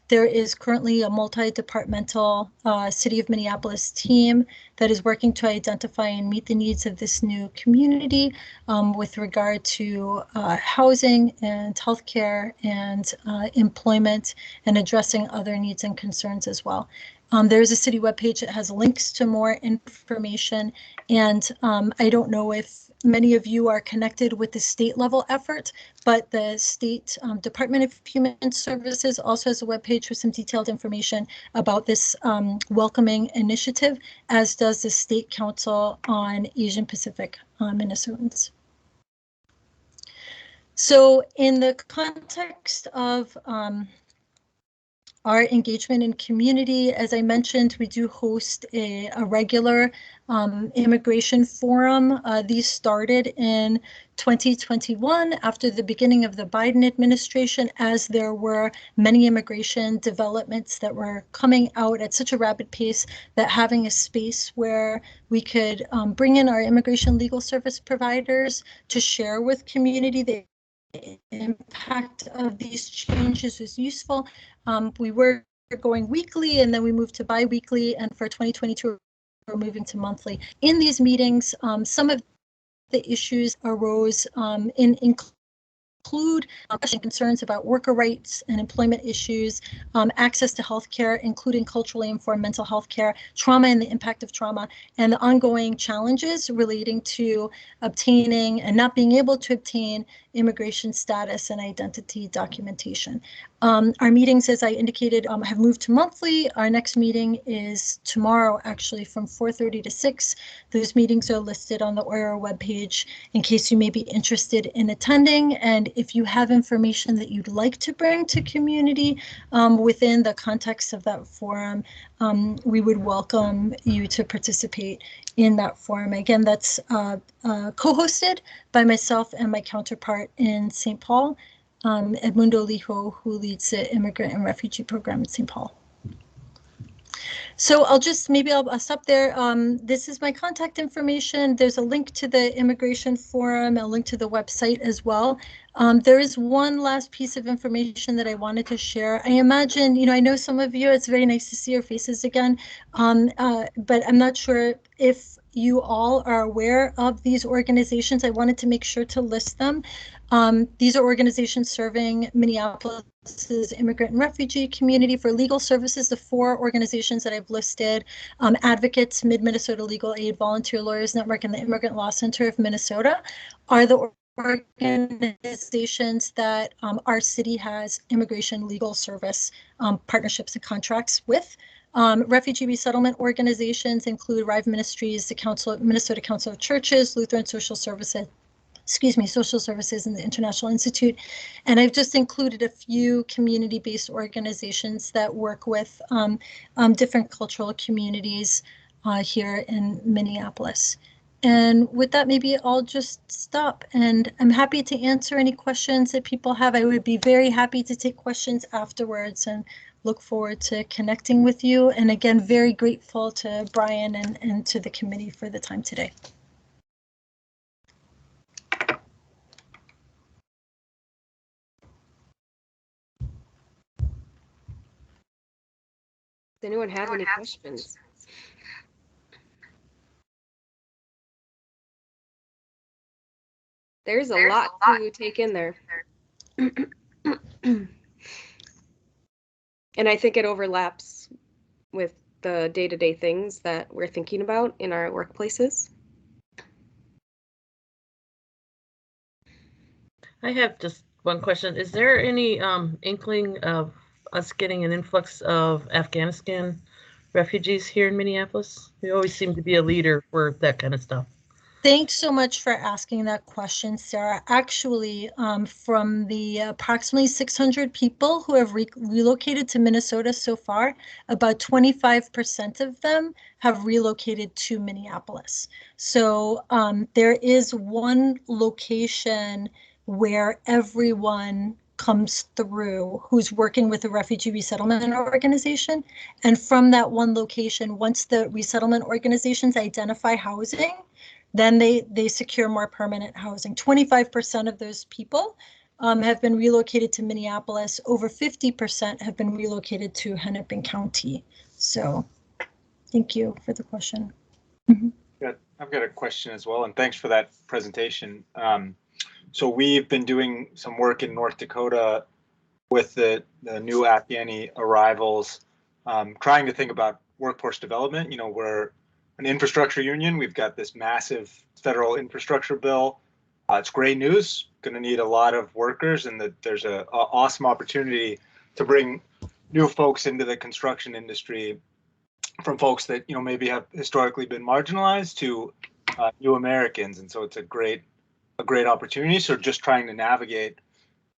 There is currently a multi-departmental City of Minneapolis team that is working to identify and meet the needs of this new community with regard to housing and healthcare and employment, and addressing other needs and concerns as well. There is a city webpage that has links to more information, and I don't know if many of you are connected with the state level effort, but the state Department of Human Services also has a webpage with some detailed information about this welcoming initiative, as does the State Council on Asian Pacific Minnesotans. So in the context of our engagement in community, as I mentioned, we do host a regular immigration forum. These started in 2021 after the beginning of the Biden administration, as there were many immigration developments that were coming out at such a rapid pace that having a space where we could bring in our immigration legal service providers to share with community the impact of these changes was useful. We were going weekly, and then we moved to bi-weekly, and for 2022 we're moving to monthly. In these meetings, some of the issues arose include concerns about worker rights and employment issues, access to healthcare, including culturally informed mental health care, trauma and the impact of trauma, and the ongoing challenges relating to obtaining and not being able to obtain immigration status and identity documentation. Our meetings, as I indicated, have moved to monthly. Our next meeting is tomorrow, actually, from 4:30 to 6. Those meetings are listed on the OIRA webpage in case you may be interested in attending. And if you have information that you'd like to bring to community within the context of that forum, we would welcome you to participate in that forum. Again, that's co-hosted by myself and my counterpart in St. Paul, Edmundo Lijo, who leads the Immigrant and Refugee Program in St. Paul. So I'll stop there. This is my contact information. There's a link to the immigration forum, a link to the website as well. There is one last piece of information that I wanted to share. I imagine, I know some of you, it's very nice to see your faces again, but I'm not sure if you all are aware of these organizations. I wanted to make sure to list them. These are organizations serving Minneapolis's immigrant and refugee community for legal services. The 4 organizations that I've listed: Advocates, Mid-Minnesota Legal Aid, Volunteer Lawyers Network, and the Immigrant Law Center of Minnesota are the organizations that our city has immigration legal service partnerships and contracts with. Refugee resettlement organizations include Rive Ministries, the Minnesota Council of Churches, Lutheran Social Services, Social Services, and the International Institute. And I've just included a few community-based organizations that work with different cultural communities here in Minneapolis. And with that, maybe I'll just stop, and I'm happy to answer any questions that people have. I would be very happy to take questions afterwards and look forward to connecting with you. And again, very grateful to Brian and to the committee for the time today. Does anyone have any questions? There's a lot to take in there. And I think it overlaps with the day-to-day things that we're thinking about in our workplaces. I have just one question. Is there any inkling of us getting an influx of Afghanistan refugees here in Minneapolis? We always seem to be a leader for that kind of stuff. Thanks so much for asking that question, Sarah. Actually, from the approximately 600 people who have relocated to Minnesota so far, about 25% of them have relocated to Minneapolis. So there is one location where everyone comes through who's working with a refugee resettlement organization. And from that one location, once the resettlement organizations identify housing, then they secure more permanent housing. 25% of those people have been relocated to Minneapolis. Over 50% have been relocated to Hennepin County. So thank you for the question. I've got a question as well, and thanks for that presentation. So we've been doing some work in North Dakota with the new Afghani arrivals, trying to think about workforce development. You know, we're an infrastructure union. We've got this massive federal infrastructure bill. It's great news. Going to need a lot of workers, and that there's a awesome opportunity to bring new folks into the construction industry from folks that maybe have historically been marginalized to new Americans, and so it's a great opportunity. So just trying to navigate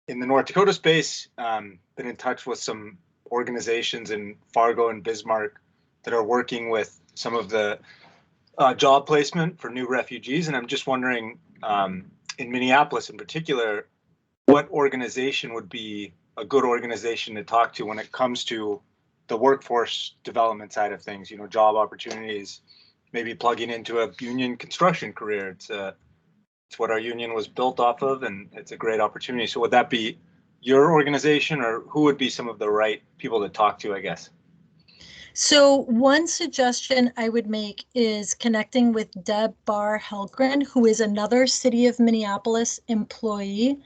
in the North Dakota space. Been in touch with some organizations in Fargo and Bismarck that are working with some of the job placement for new refugees. And I'm just wondering, in Minneapolis in particular, what organization would be a good organization to talk to when it comes to the workforce development side of things, job opportunities, maybe plugging into a union construction career. It's what our union was built off of, and it's a great opportunity. So would that be your organization, or who would be some of the right people to talk to, I guess? So one suggestion I would make is connecting with Deb Barr-Helgren, who is another City of Minneapolis employee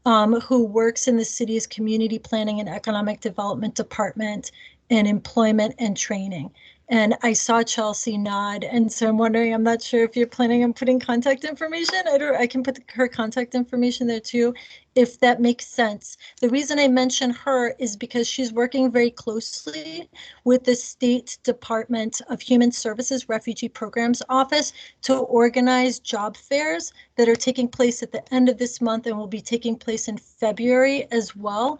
who works in the city's Community Planning and Economic Development Department and Employment and Training. And I saw Chelsea nod, and so I'm wondering, I'm not sure if you're planning on putting contact information. I can put her contact information there too, if that makes sense. The reason I mention her is because she's working very closely with the State Department of Human Services Refugee Programs Office to organize job fairs that are taking place at the end of this month and will be taking place in February as well.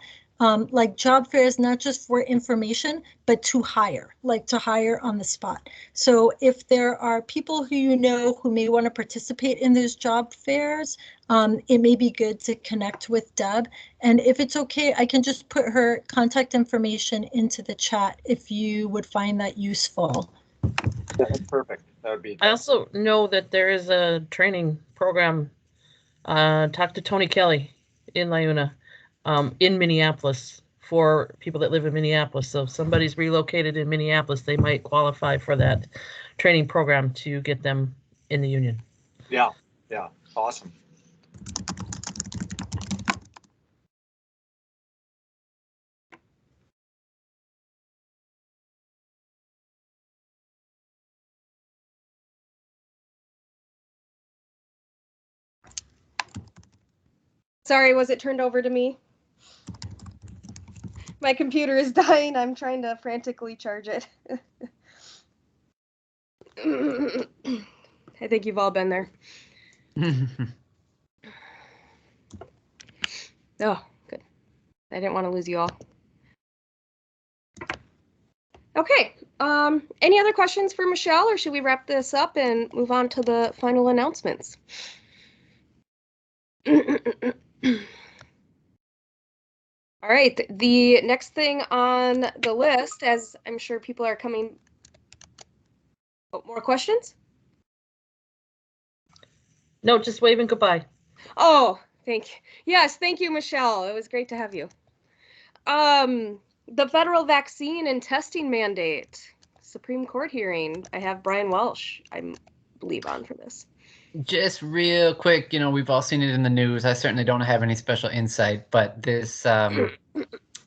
Like job fairs, not just for information, but to hire, like to hire on the spot. So if there are people who may want to participate in those job fairs, it may be good to connect with Deb. And if it's okay, I can just put her contact information into the chat if you would find that useful. That's perfect. That would be. I also know that there is a training program. Talk to Tony Kelly in Liuna. In Minneapolis for people that live in Minneapolis. So if somebody's relocated in Minneapolis, they might qualify for that training program to get them in the union. Yeah, awesome. Sorry, was it turned over to me? My computer is dying. I'm trying to frantically charge it. I think you've all been there. Oh, good. I didn't want to lose you all. Okay. Any other questions for Michelle, or should we wrap this up and move on to the final announcements? All right. The next thing on the list, as I'm sure people are coming. Oh, more questions? No, just waving goodbye. Oh, thank you. Yes, thank you, Michelle. It was great to have you. The federal vaccine and testing mandate, Supreme Court hearing. I have Brian Walsh, I believe, on for this. Just real quick, we've all seen it in the news. I certainly don't have any special insight, but this, I don't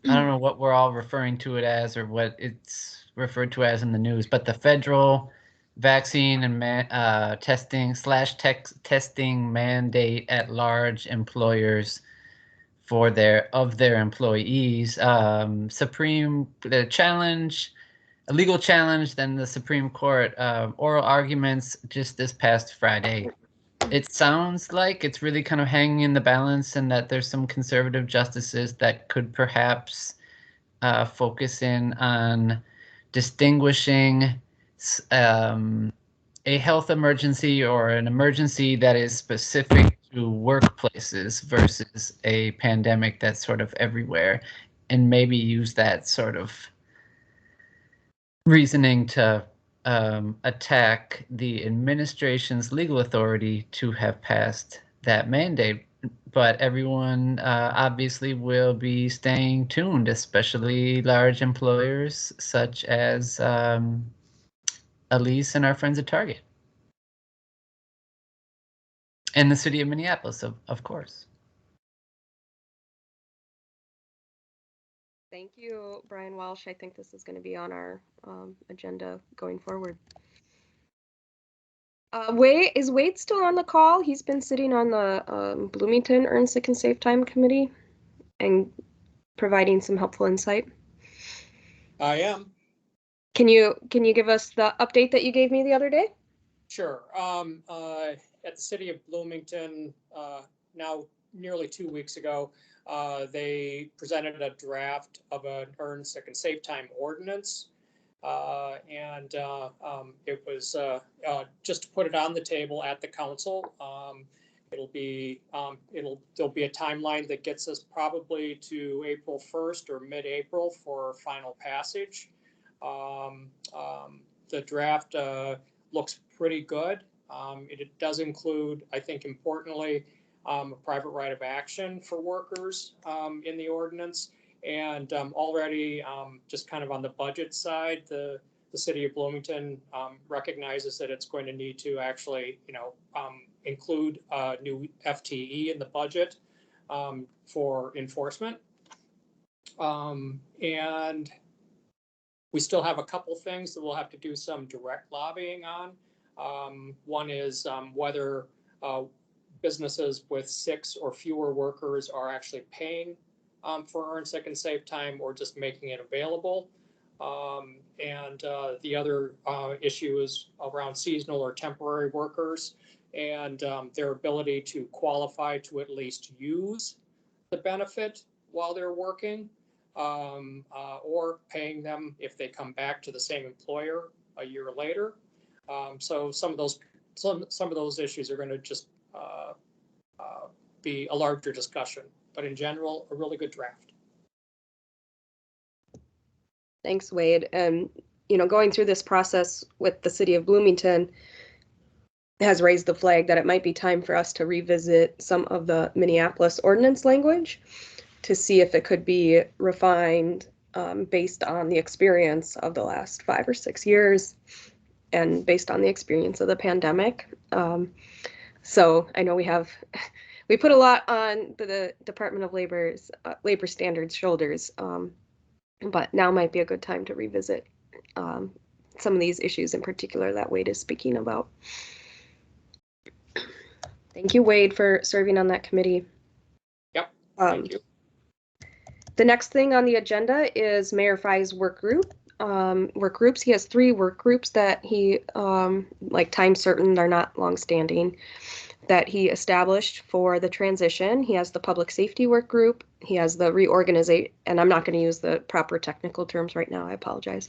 know what we're all referring to it as or what it's referred to as in the news, but the federal vaccine and testing mandate at large employers for their employees. The challenge, a legal challenge, then the Supreme Court oral arguments just this past Friday. It sounds like it's really kind of hanging in the balance, and that there's some conservative justices that could perhaps focus in on distinguishing a health emergency or an emergency that is specific to workplaces versus a pandemic that's sort of everywhere, and maybe use that sort of reasoning to attack the administration's legal authority to have passed that mandate. But everyone obviously will be staying tuned, especially large employers such as Elise and our friends at Target. And the city of Minneapolis, of course. Thank you, Brian Walsh. I think this is going to be on our agenda going forward. Is Wade still on the call? He's been sitting on the Bloomington Earn Sick and Save Time Committee and providing some helpful insight. I am. Can you give us the update that you gave me the other day? Sure. At the city of Bloomington, now nearly 2 weeks ago, they presented a draft of an Earn Sick and Save Time ordinance. It was just to put it on the table at the council. There'll be a timeline that gets us probably to April 1st or mid-April for final passage. The draft looks pretty good. It does include, I think importantly, a private right of action for workers in the ordinance. And already, just kind of on the budget side, the city of Bloomington recognizes that it's going to need to actually, include a new FTE in the budget for enforcement. And we still have a couple things that we'll have to do some direct lobbying on. One is whether businesses with 6 or fewer workers are actually paying for Earn Sick and Save Time or just making it available. The other issue is around seasonal or temporary workers and their ability to qualify to at least use the benefit while they're working, or paying them if they come back to the same employer a year later. So some of those issues are going to just be a larger discussion, but in general, a really good draft. Thanks, Wade. And going through this process with the city of Bloomington has raised the flag that it might be time for us to revisit some of the Minneapolis ordinance language to see if it could be refined based on the experience of the last 5 or 6 years and based on the experience of the pandemic. So I know we put a lot on the Department of Labor's labor standards shoulders, but now might be a good time to revisit some of these issues in particular that Wade is speaking about. Thank you, Wade, for serving on that committee. Yep, thank you. The next thing on the agenda is Mayor Fry's work groups. He has 3 work groups that he, like time certain, they're not long-standing, that he established for the transition. He has the public safety work group. He has the reorganization, and I'm not going to use the proper technical terms right now, I apologize.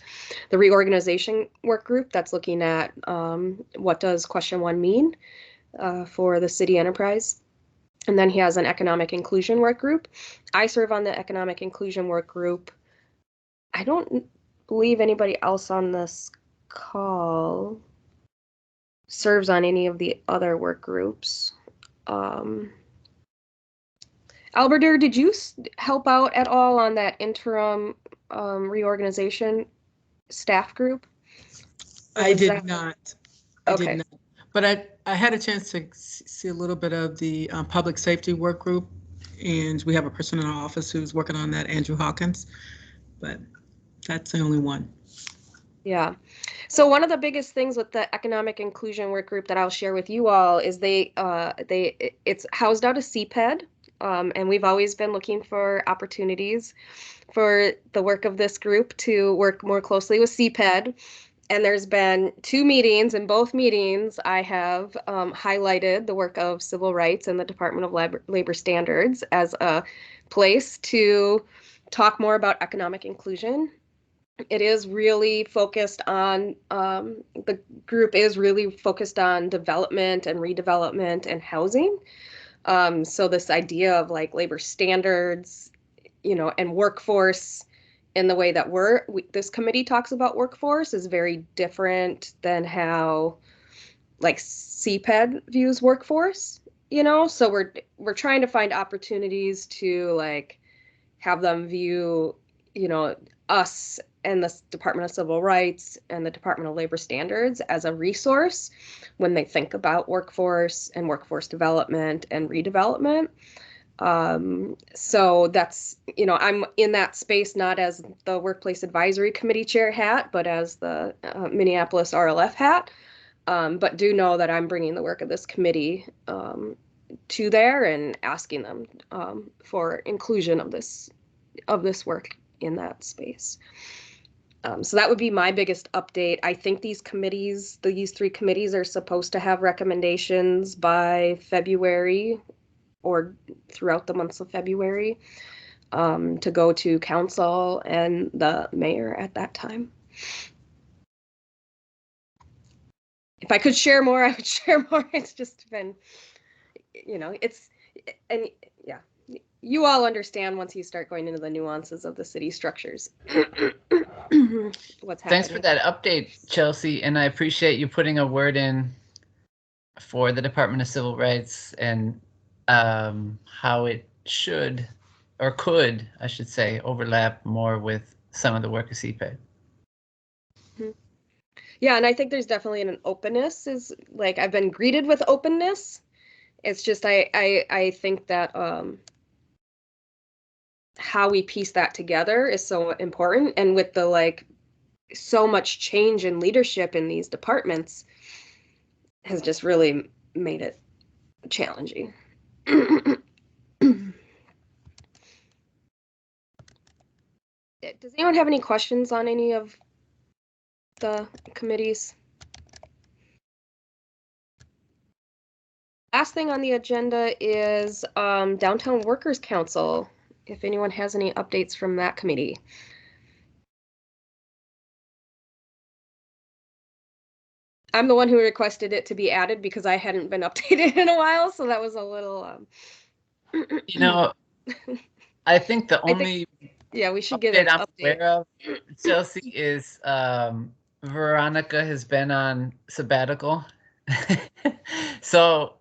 The reorganization work group that's looking at what does question 1 mean for the city enterprise. And then he has an economic inclusion work group. I serve on the economic inclusion work group. I don't believe anybody else on this call serves on any of the other work groups. Alberter, did you help out at all on that interim reorganization staff group? I did not. I Okay. did not. But I had a chance to see a little bit of the public safety work group, and we have a person in our office who's working on that, Andrew Hawkins, but that's the only one. Yeah. So one of the biggest things with the economic inclusion work group that I'll share with you all is it's housed out of CPED, and we've always been looking for opportunities for the work of this group to work more closely with CPED. And there's been 2 meetings. In both meetings, I have highlighted the work of civil rights and the Department of Labor Standards as a place to talk more about economic inclusion. It is really focused on, the group is really focused on development and redevelopment and housing. So this idea of like labor standards, and workforce in the way that this committee talks about workforce is very different than how like CPED views workforce, so we're trying to find opportunities to like have them view, us and the Department of Civil Rights and the Department of Labor Standards as a resource when they think about workforce and workforce development and redevelopment. So that's, I'm in that space, not as the Workplace Advisory Committee chair hat, but as the Minneapolis RLF hat. But do know that I'm bringing the work of this committee to there and asking them for inclusion of this work in that space. So that would be my biggest update. I think these 3 committees are supposed to have recommendations by February or throughout the months of February to go to council and the mayor at that time. If I could share more, I would share more. It's just been, and yeah, you all understand once you start going into the nuances of the city structures. What's happening. Thanks for that update, Chelsea, and I appreciate you putting a word in for the Department of Civil Rights and how it should, or could, I should say, overlap more with some of the work of CPED. Yeah, and I think there's definitely an openness. Is like I've been greeted with openness. It's just I think that how we piece that together is so important, and with the like so much change in leadership in these departments has just really made it challenging. Does anyone have any questions on any of the committees? Last thing on the agenda is Downtown Workers Council. If anyone has any updates from that committee. I'm the one who requested it to be added because I hadn't been updated in a while, so that was a little. I think the only we should get an update. I'm aware of, Chelsea, is Veronica has been on sabbatical, so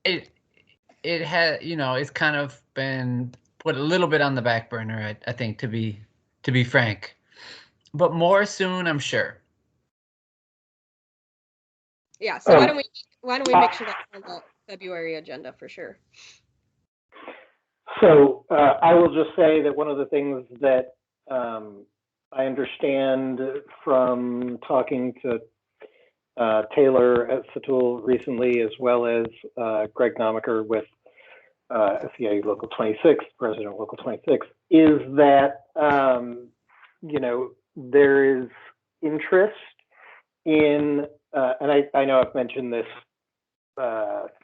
it had it's kind of been put a little bit on the back burner. I think to be frank, but more soon, I'm sure. Yeah. So why don't we make sure that's on the February agenda for sure. So I will just say that one of the things that I understand from talking to Taylor at Satul recently, as well as Greg Nomiker with SEIU Local 26, President of Local 26, is that, you know, there is interest in, and I know I've mentioned this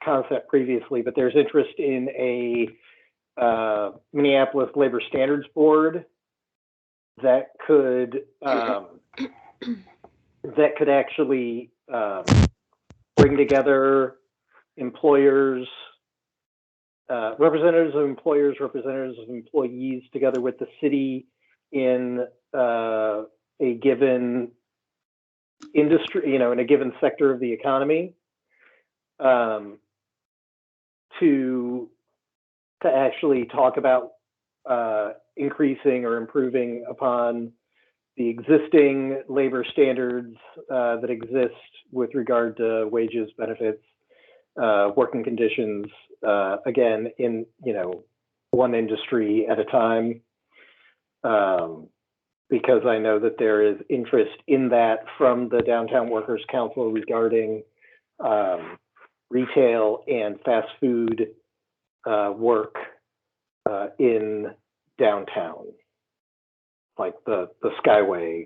concept previously, but there's interest in a Minneapolis Labor Standards Board that could actually bring together employers, representatives of employers, representatives of employees, together with the city in a given industry, you know, in a given sector of the economy, to actually talk about increasing or improving upon the existing labor standards that exist with regard to wages, benefits, working conditions, again, in, you know, one industry at a time, because I know that there is interest in that from the Downtown Workers Council regarding retail and fast food work in downtown, like the Skyway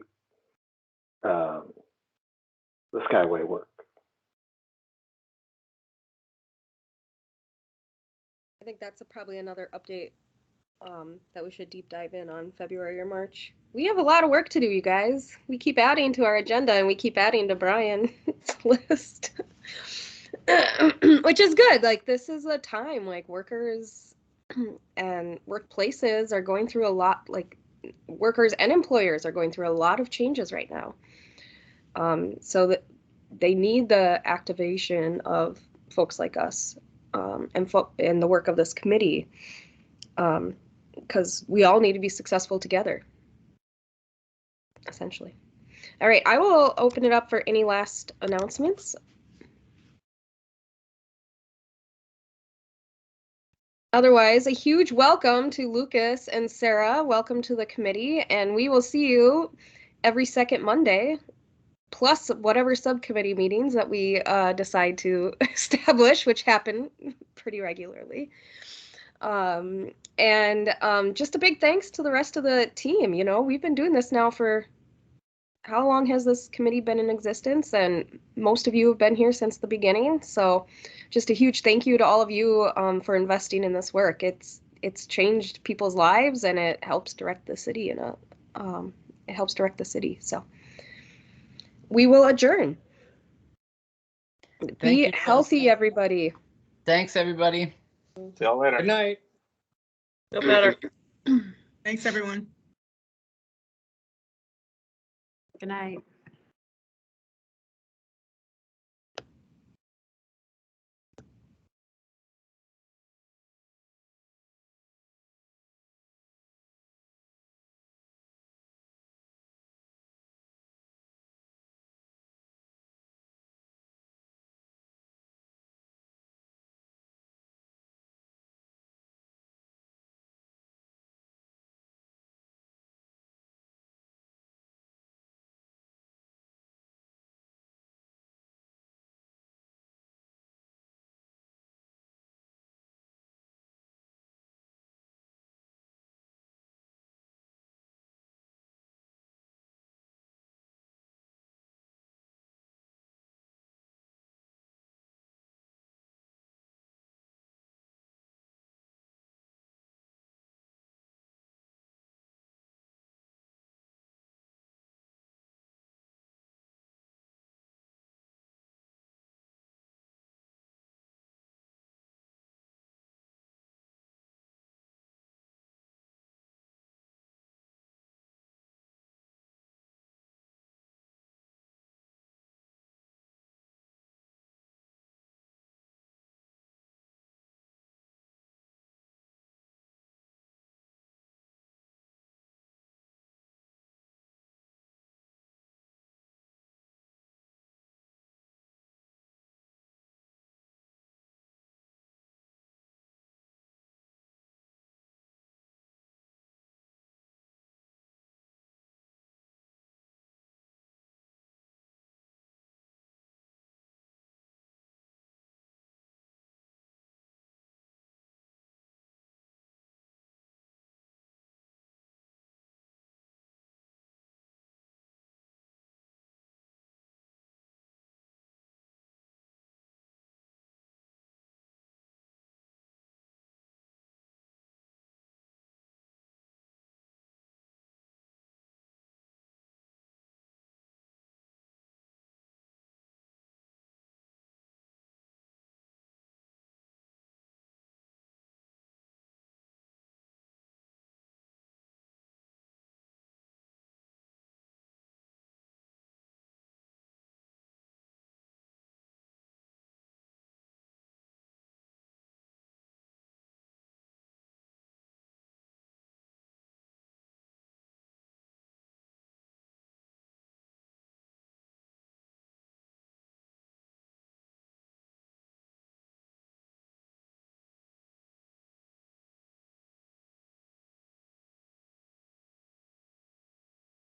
work. I think that's probably another update that we should deep dive in on February or March. We have a lot of work to do, you guys. We keep adding to our agenda and we keep adding to Brian's list, which is good. Like, this is a time, like, workers and workplaces are going through a lot, like, workers and employers are going through a lot of changes right now. So that they need the activation of folks like us, and the work of this committee, because we all need to be successful together, essentially. All right, I will open it up for any last announcements. Otherwise, a huge welcome to Lucas and Sarah. Welcome to the committee, and we will see you every second Monday, plus whatever subcommittee meetings that we decide to establish, which happen pretty regularly. Just a big thanks to the rest of the team. You know, we've been doing this now for, how long has this committee been in existence? And most of you have been here since the beginning. So just a huge thank you to all of you for investing in this work. It's changed people's lives, and it helps direct the city So we will adjourn. Be healthy, everybody. Thanks, everybody. See y'all later. Good night. Feel better. Thanks, everyone. Good night.